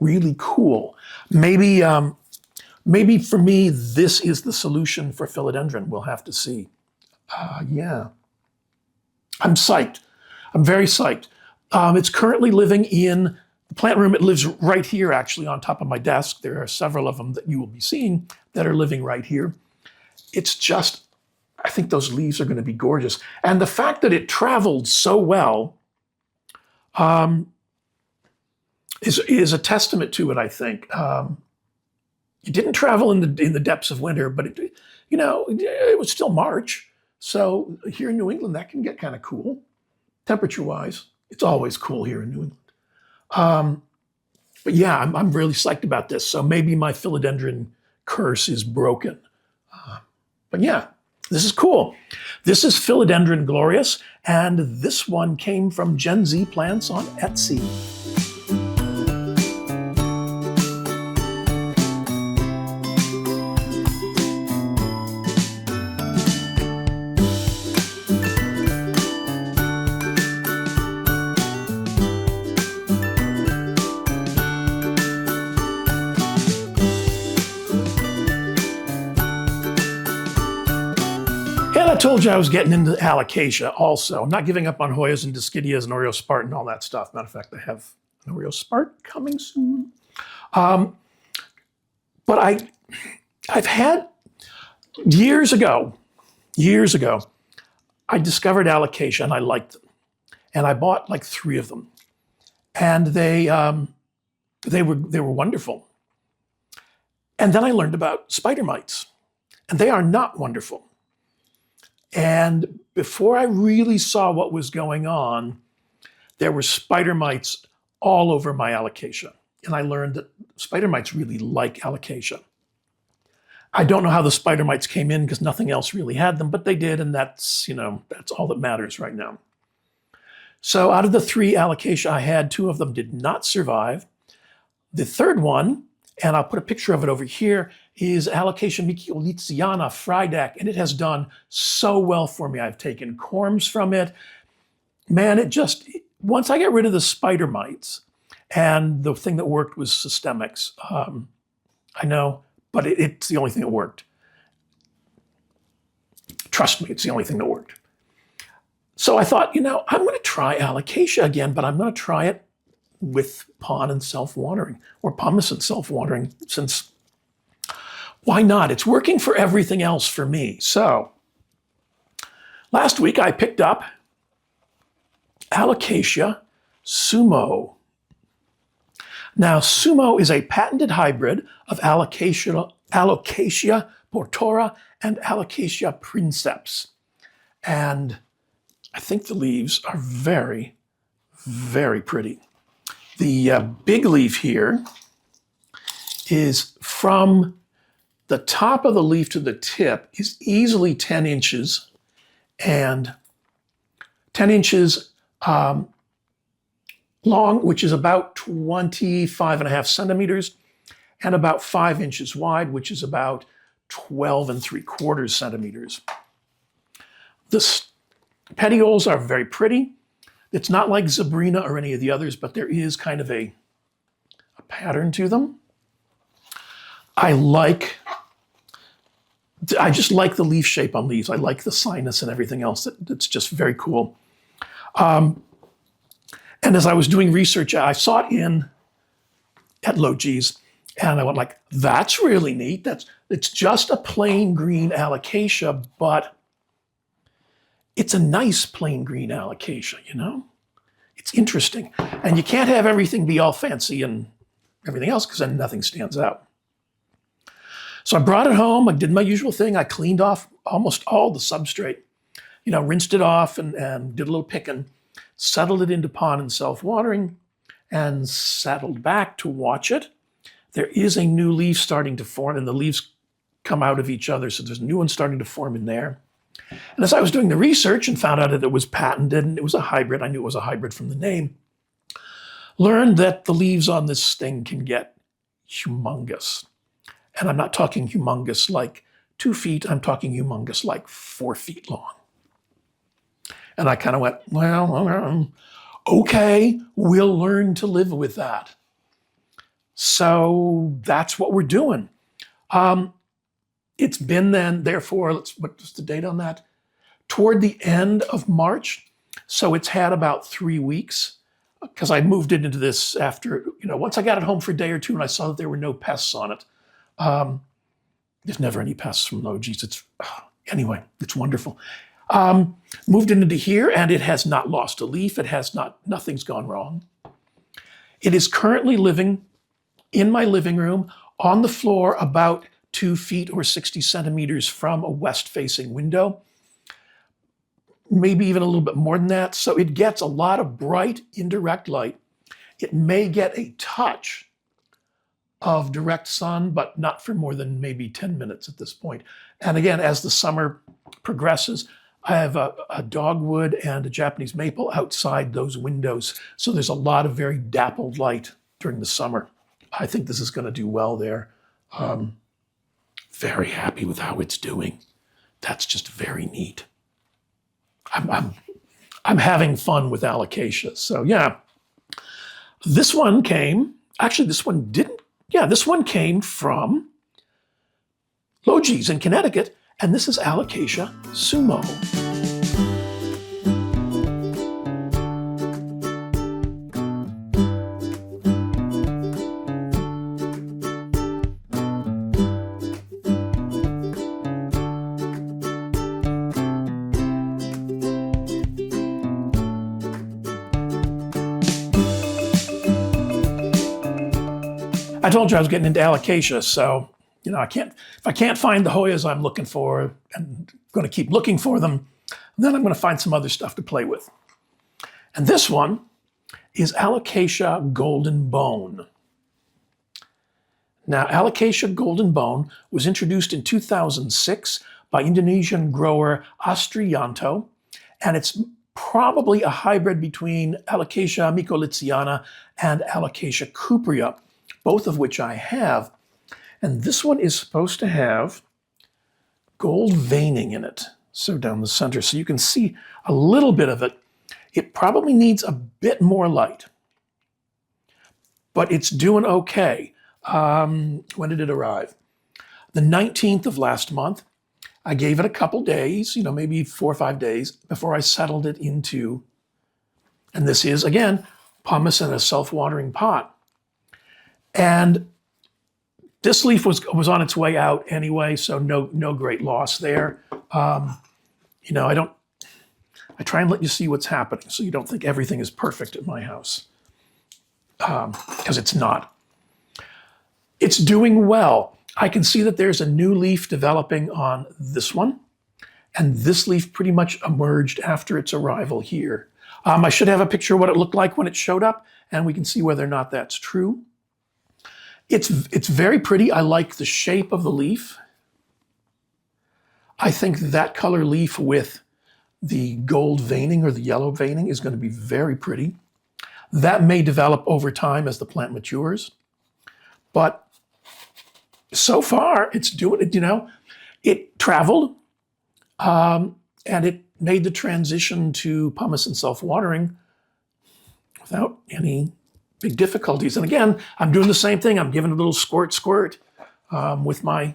really cool. Maybe for me, this is the solution for philodendron. We'll have to see. Yeah. I'm psyched. I'm very psyched. It's currently living in the plant room. It lives right here, actually, on top of my desk. There are several of them that you will be seeing that are living right here. It's just, I think those leaves are going to be gorgeous. And the fact that it traveled so well is a testament to it, I think. It didn't travel in the depths of winter, but it was still March. So here in New England, that can get kind of cool, temperature-wise. It's always cool here in New England. But yeah, I'm really psyched about this. So maybe my philodendron curse is broken. But yeah, this is cool. This is Philodendron Glorious, and this one came from Gen Z Plants on Etsy. I told you I was getting into Alocasia also. I'm not giving up on Hoyas and Dischidias and Oreospart and all that stuff. Matter of fact, I have an Oreospart coming soon. But I've had, years ago, I discovered Alocasia and I liked them. And I bought like 3 of them. And they were wonderful. And then I learned about spider mites. And they are not wonderful. And before I really saw what was going on, there were spider mites all over my Alocasia. And I learned that spider mites really like Alocasia. I don't know how the spider mites came in because nothing else really had them, but they did, and that's all that matters right now. So out of the 3 Alocasia I had, 2 of them did not survive. The third one, and I'll put a picture of it over here, is Alocasia michioliziana Friedeck, and it has done so well for me. I've taken corms from it. man, once I got rid of the spider mites, and the thing that worked was systemics. I know, but it's the only thing that worked. Trust me, it's the only thing that worked. So I thought, I'm going to try Alocasia again, but I'm going to try it with pond and self-watering, or pumice and self-watering, since why not? It's working for everything else for me. So last week I picked up Alocasia Sumo. Now, Sumo is a patented hybrid of Alocasia portora and Alocasia princeps. And I think the leaves are very, very pretty. The big leaf here is from the top of the leaf to the tip is easily 10 inches, and 10 inches long, which is about 25.5 centimeters, and about 5 inches wide, which is about 12.75 centimeters. The petioles are very pretty. It's not like Zabrina or any of the others, but there is kind of a pattern to them. I just like the leaf shape on leaves. I like the sinus and everything else. That's just very cool. And as I was doing research, I saw it at Logi's, and I went like, that's really neat. It's just a plain green Alocasia, but it's a nice plain green Alocasia, It's interesting. And you can't have everything be all fancy and everything else, because then nothing stands out. So I brought it home. I did my usual thing. I cleaned off almost all the substrate, rinsed it off and did a little picking, settled it into pond and self-watering, and settled back to watch it. There is a new leaf starting to form, and the leaves come out of each other, so there's a new one starting to form in there. And as I was doing the research and found out that it was patented and it was a hybrid, I knew it was a hybrid from the name, learned that the leaves on this thing can get humongous. And I'm not talking humongous like 2 feet, I'm talking humongous like 4 feet long. And I kind of went, well, okay, we'll learn to live with that. So that's what we're doing. It's been therefore, what's the date on that? Toward the end of March. So it's had about 3 weeks, because I moved it into this after, once I got it home for a day or two and I saw that there were no pests on it. There's never any pests from Logi's. Anyway, it's wonderful. Moved it into here, and it has not lost a leaf. Nothing's gone wrong. It is currently living in my living room on the floor about 2 feet or 60 centimeters from a west-facing window, maybe even a little bit more than that. So it gets a lot of bright, indirect light. It may get a touch of direct sun, but not for more than maybe 10 minutes at this point. And again, as the summer progresses, I have a dogwood and a Japanese maple outside those windows. So there's a lot of very dappled light during the summer. I think this is going to do well there. Very happy with how it's doing. That's just very neat. I'm having fun with Alocasia. So yeah, this one came from Logi's in Connecticut, and this is Alocasia Sumo. I told you I was getting into Alocasia, so if I can't find the Hoyas I'm looking for, I'm going to keep looking for them, then I'm going to find some other stuff to play with. And this one is Alocasia Golden Bone. Now, Alocasia Golden Bone was introduced in 2006 by Indonesian grower Astrianto, and it's probably a hybrid between Alocasia mycolitziana and Alocasia purpurea, both of which I have. And this one is supposed to have gold veining in it, so down the center. So you can see a little bit of it. It probably needs a bit more light, but it's doing okay. When did it arrive? The 19th of last month. I gave it a couple days, maybe 4 or 5 days before I settled it into, and this is, again, pumice in a self-watering pot. And this leaf was on its way out anyway, so no great loss there. I try and let you see what's happening so you don't think everything is perfect at my house, because it's not. It's doing well. I can see that there's a new leaf developing on this one, and this leaf pretty much emerged after its arrival here. I should have a picture of what it looked like when it showed up, and we can see whether or not that's true. It's very pretty. I like the shape of the leaf. I think that color leaf with the gold veining or the yellow veining is going to be very pretty. That may develop over time as the plant matures, but so far it's doing it. It traveled and it made the transition to pumice and self-watering without any big difficulties. And again, I'm doing the same thing. I'm giving a little squirt with my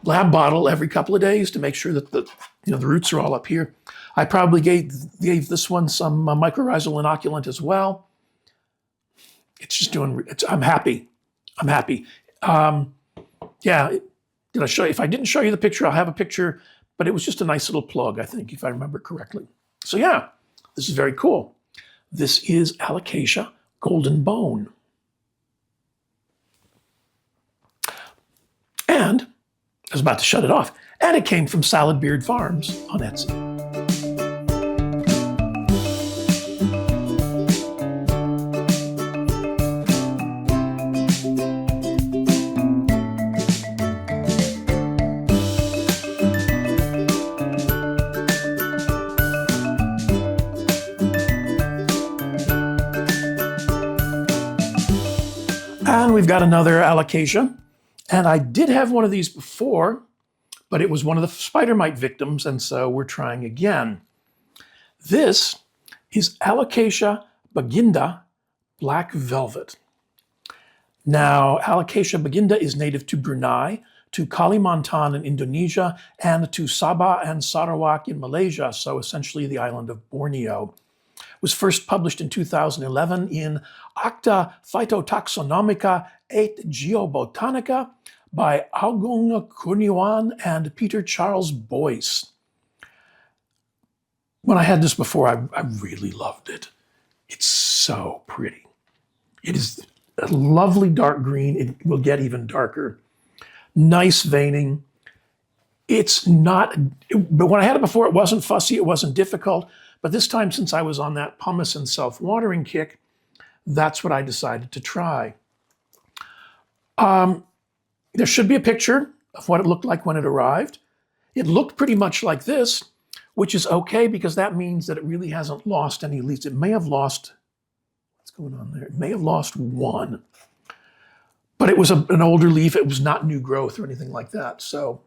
lab bottle every couple of days to make sure that the roots are all up here. I probably gave this one some mycorrhizal inoculant as well. It's just doing. I'm happy. I'm happy. Yeah. Did I show you? If I didn't show you the picture, I'll have a picture. But it was just a nice little plug, I think, if I remember correctly. So yeah, this is very cool. This is Alocasia golden bone. And I was about to shut it off. And it came from Salad Beard Farms on Etsy. And we've got another Alocasia. And I did have one of these before, but it was one of the spider mite victims, and so we're trying again. This is Alocasia baginda black velvet. Now, Alocasia baginda is native to Brunei, to Kalimantan in Indonesia, and to Sabah and Sarawak in Malaysia, so essentially the island of Borneo. Was first published in 2011 in Acta Phytotaxonomica et Geobotanica by Agung Kurniawan and Peter Charles Boyce. When I had this before, I really loved it. It's so pretty. It is a lovely dark green. It will get even darker. Nice veining. It's not, but when I had it before, it wasn't fussy, it wasn't difficult. But this time, since I was on that pumice and self-watering kick, that's what I decided to try. There should be a picture of what it looked like when it arrived. It looked pretty much like this, which is okay because that means that it really hasn't lost any leaves. It may have lost, what's going on there? It may have lost one. But it was an older leaf. It was not new growth or anything like that. So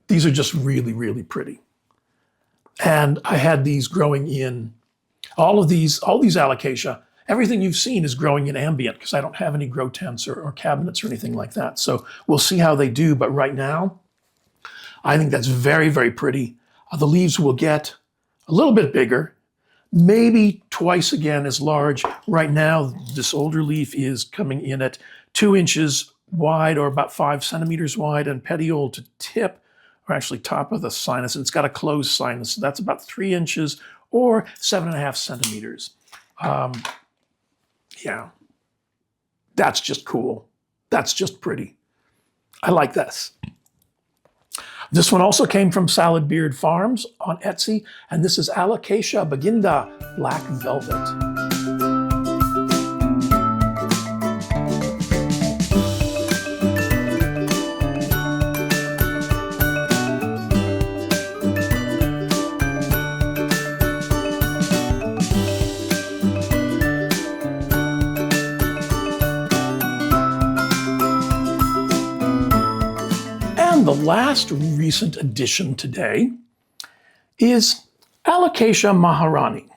these are just really, really pretty. And I had these growing in, all these Alocasia, everything you've seen is growing in ambient because I don't have any grow tents or cabinets or anything like that. So we'll see how they do. But right now, I think that's very, very pretty. The leaves will get a little bit bigger, maybe twice again as large. Right now, this older leaf is coming in at 2 inches wide or about 5 centimeters wide, and petiole to tip, or actually top of the sinus, and it's got a closed sinus. So that's about 3 inches or 7.5 centimeters. Yeah, that's just cool. That's just pretty. I like this. This one also came from Salad Beard Farms on Etsy, and this is Alocasia baginda black velvet. The last recent addition today is Alocasia Maharani.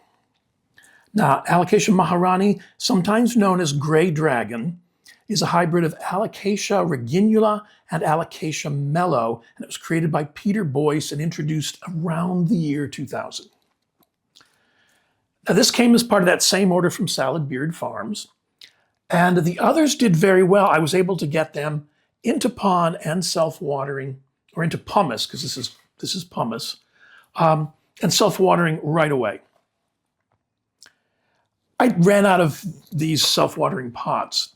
Now, Alocasia Maharani, sometimes known as gray dragon, is a hybrid of Alocasia reginula and Alocasia mellow, and it was created by Peter Boyce and introduced around the year 2000. Now, this came as part of that same order from Salad Beard Farms, and the others did very well. I was able to get them into pond and self-watering, or into pumice, because this is pumice, and self-watering right away. I ran out of these self-watering pots,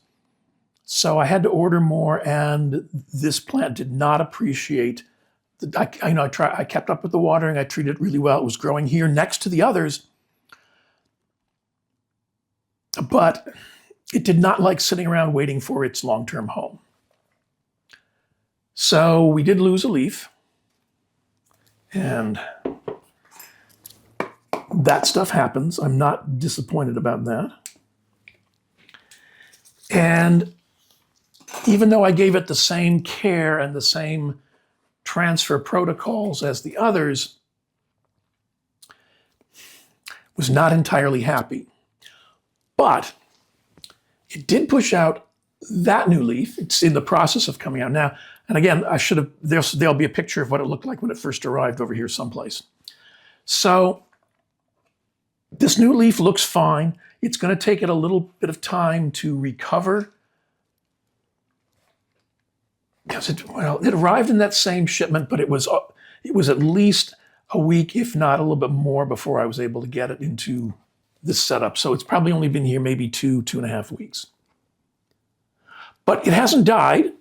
so I had to order more, and this plant did not appreciate. I kept up with the watering. I treated it really well. It was growing here next to the others, but it did not like sitting around waiting for its long-term home. So we did lose a leaf, and that stuff happens. I'm not disappointed about that. And even though I gave it the same care and the same transfer protocols as the others, was not entirely happy. But it did push out that new leaf. It's in the process of coming out now. And again, there'll be a picture of what it looked like when it first arrived over here someplace. So this new leaf looks fine. It's going to take it a little bit of time to recover, because it arrived in that same shipment, but it was at least a week, if not a little bit more, before I was able to get it into this setup. So it's probably only been here maybe 2.5 weeks. But it hasn't died.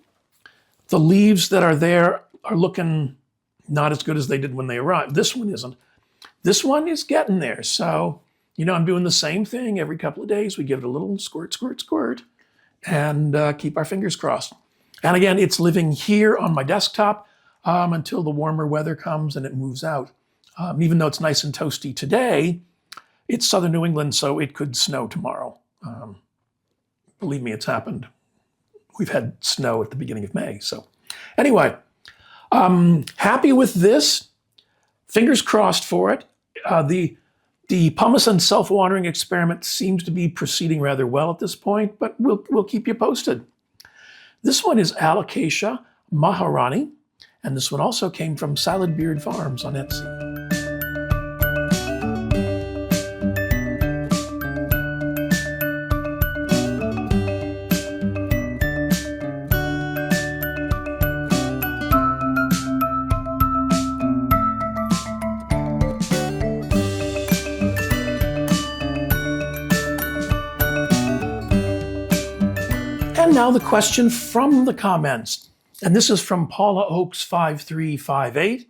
The leaves that are there are looking not as good as they did when they arrived. This one isn't. This one is getting there. So, I'm doing the same thing every couple of days. We give it a little squirt, squirt, squirt, and keep our fingers crossed. And again, it's living here on my desktop until the warmer weather comes and it moves out. Even though it's nice and toasty today, it's southern New England, so it could snow tomorrow. Believe me, it's happened. We've had snow at the beginning of May. So anyway, happy with this. Fingers crossed for it. The pumice and self-watering experiment seems to be proceeding rather well at this point, but we'll keep you posted. This one is Alocasia Maharani, and this one also came from Salad Beard Farms on Etsy. And now the question from the comments. And this is from Paula Oaks 5358.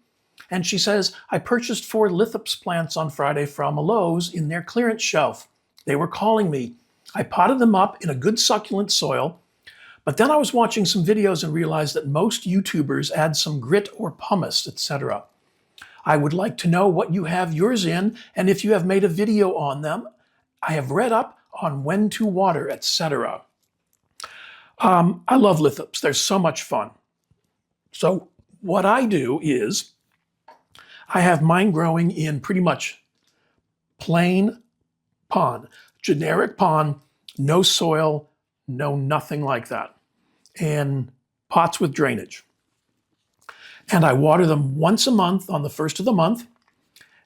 And she says, I purchased 4 lithops plants on Friday from Lowe's in their clearance shelf. They were calling me. I potted them up in a good succulent soil, but then I was watching some videos and realized that most YouTubers add some grit or pumice, etc. I would like to know what you have yours in, and if you have made a video on them. I have read up on when to water, etc. I love lithops. They're so much fun. So what I do is I have mine growing in pretty much plain pond, generic pond, no soil, no nothing like that, and pots with drainage. And I water them once a month on the first of the month,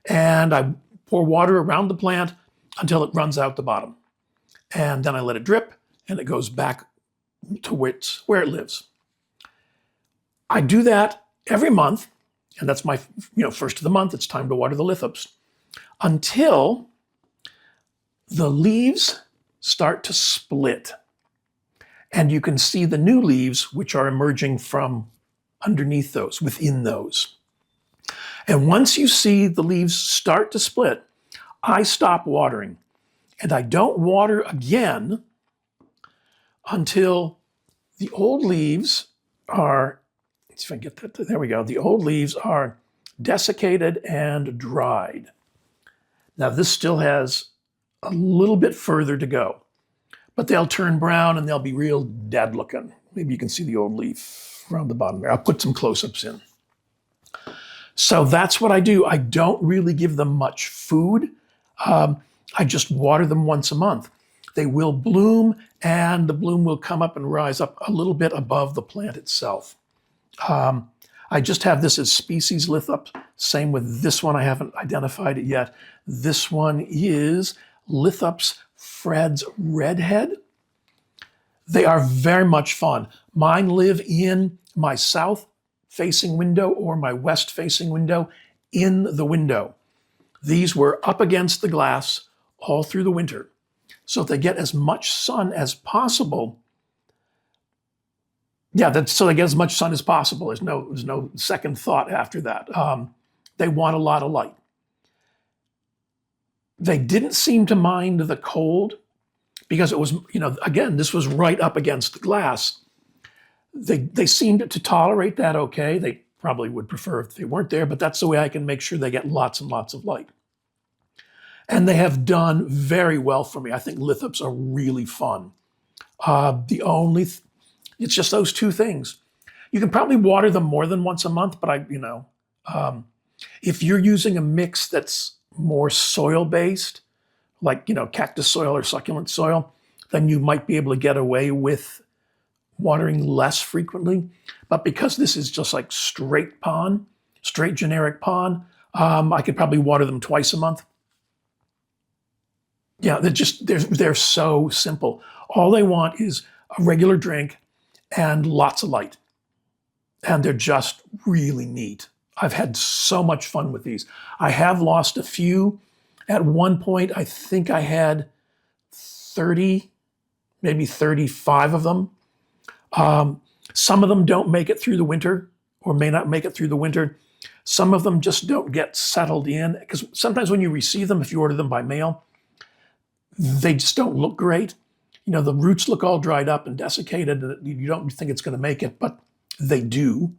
and I pour water around the plant until it runs out the bottom. And then I let it drip, and it goes back to where it lives. I do that every month, and that's my first of the month. It's time to water the lithops until the leaves start to split, and you can see the new leaves which are emerging from underneath those, within those. And once you see the leaves start to split, I stop watering, and I don't water again until the old leaves are, let's see if I can get that, there we go. The old leaves are desiccated and dried. Now this still has a little bit further to go, but they'll turn brown and they'll be real dead looking. Maybe you can see the old leaf around the bottom there. I'll put some close-ups in. So that's what I do. I don't really give them much food. I just water them once a month. They will bloom, and the bloom will come up and rise up a little bit above the plant itself. I just have this as species lithops. Same with this one. I haven't identified it yet. This one is Lithops Fred's Redhead. They are very much fun. Mine live in my south-facing window or my west-facing window in the window. These were up against the glass all through the winter. So if they get as much sun as possible, so they get as much sun as possible. There's no second thought after that. They want a lot of light. They didn't seem to mind the cold because it was, again, this was right up against the glass. They seemed to tolerate that okay. They probably would prefer if they weren't there, but that's the way I can make sure they get lots and lots of light. And they have done very well for me. I think lithops are really fun. It's just those two things. You can probably water them more than once a month, but if you're using a mix that's more soil-based, like, cactus soil or succulent soil, then you might be able to get away with watering less frequently. But because this is just like straight generic pond, I could probably water them twice a month. Yeah, they're so simple. All they want is a regular drink and lots of light. And they're just really neat. I've had so much fun with these. I have lost a few. At one point, I think I had 30, maybe 35 of them. Some of them don't make it through the winter or may not make it through the winter. Some of them just don't get settled in, because sometimes when you receive them, if you order them by mail, they just don't look great. The roots look all dried up and desiccated, and you don't think it's going to make it, but they do.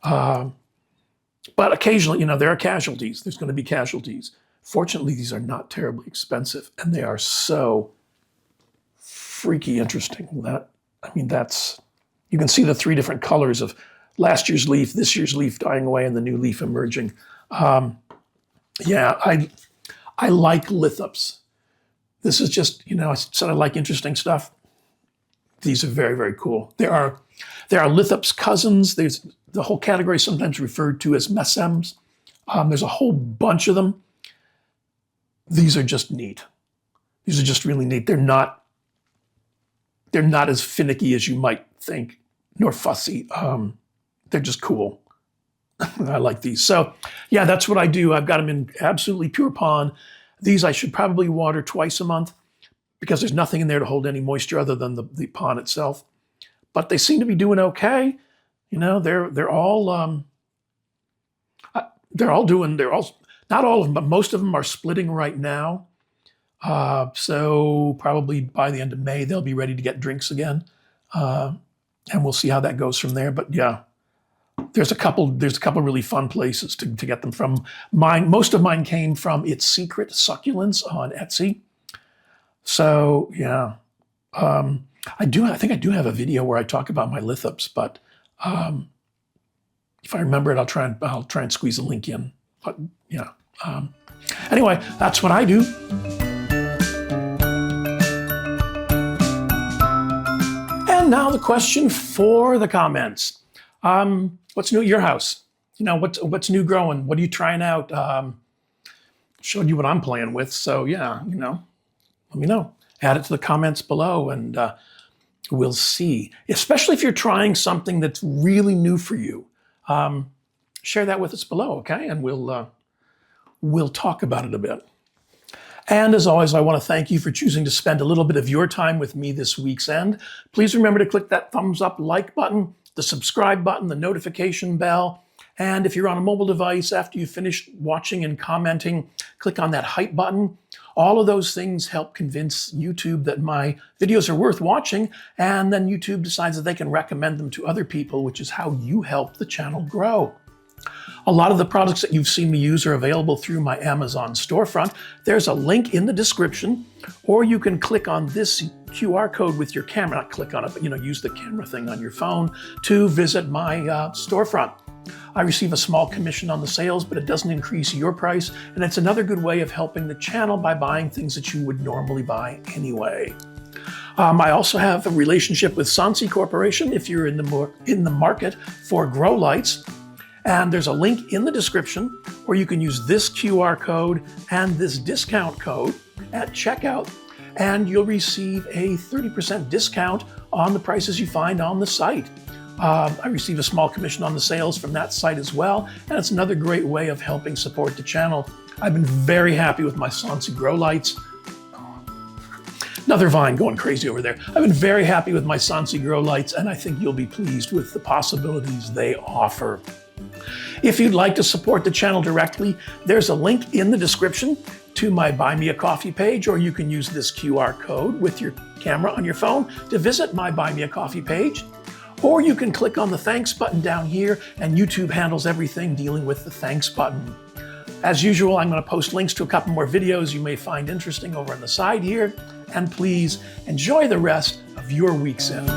But occasionally, there are casualties. There's going to be casualties. Fortunately, these are not terribly expensive, and they are so freaky interesting. You can see the three different colors of last year's leaf, this year's leaf dying away, and the new leaf emerging. I like lithops. This is just, I said I like interesting stuff. These are very, very cool. There are lithops cousins. There's the whole category sometimes referred to as mesems. There's a whole bunch of them. These are just neat. These are just really neat. They're not as finicky as you might think, nor fussy. They're just cool. I like these. So yeah, that's what I do. I've got them in absolutely pure pond. These I should probably water twice a month because there's nothing in there to hold any moisture other than the pond itself. But they seem to be doing okay. They're all not all of them, but most of them are splitting right now. So probably by the end of May, they'll be ready to get drinks again. And we'll see how that goes from there. But yeah, there's a couple really fun places to get them from. Most of mine came from It's Secret Succulents on Etsy. So yeah, I think I do have a video where I talk about my lithops, but if I remember it, I'll try and squeeze a link in. But yeah, anyway, that's what I do. And now the question for the comments. What's new at your house? What's new growing? What are you trying out? Showed you what I'm playing with. So yeah, let me know. Add it to the comments below and we'll see. Especially if you're trying something that's really new for you. Share that with us below, okay? And we'll talk about it a bit. And as always, I want to thank you for choosing to spend a little bit of your time with me this week's end. Please remember to click that thumbs up like button, the subscribe button, the notification bell. And if you're on a mobile device, after you finish watching and commenting, click on that hype button. All of those things help convince YouTube that my videos are worth watching, and then YouTube decides that they can recommend them to other people, which is how you help the channel grow. A lot of the products that you've seen me use are available through my Amazon storefront. There's a link in the description, or you can click on this QR code with your camera, not click on it, but use the camera thing on your phone to visit my storefront. I receive a small commission on the sales, but it doesn't increase your price, and it's another good way of helping the channel by buying things that you would normally buy anyway. I also have a relationship with Sansi Corporation if you're in the market for grow lights. And there's a link in the description where you can use this QR code and this discount code at checkout, and you'll receive a 30% discount on the prices you find on the site. I receive a small commission on the sales from that site as well, and it's another great way of helping support the channel. I've been very happy with my Sansi grow lights. Another vine going crazy over there. I've been very happy with my Sansi grow lights, and I think you'll be pleased with the possibilities they offer. If you'd like to support the channel directly, there's a link in the description to my Buy Me a Coffee page, or you can use this QR code with your camera on your phone to visit my Buy Me a Coffee page. Or you can click on the thanks button down here, and YouTube handles everything dealing with the thanks button. As usual, I'm going to post links to a couple more videos you may find interesting over on the side here, and please enjoy the rest of your week's end.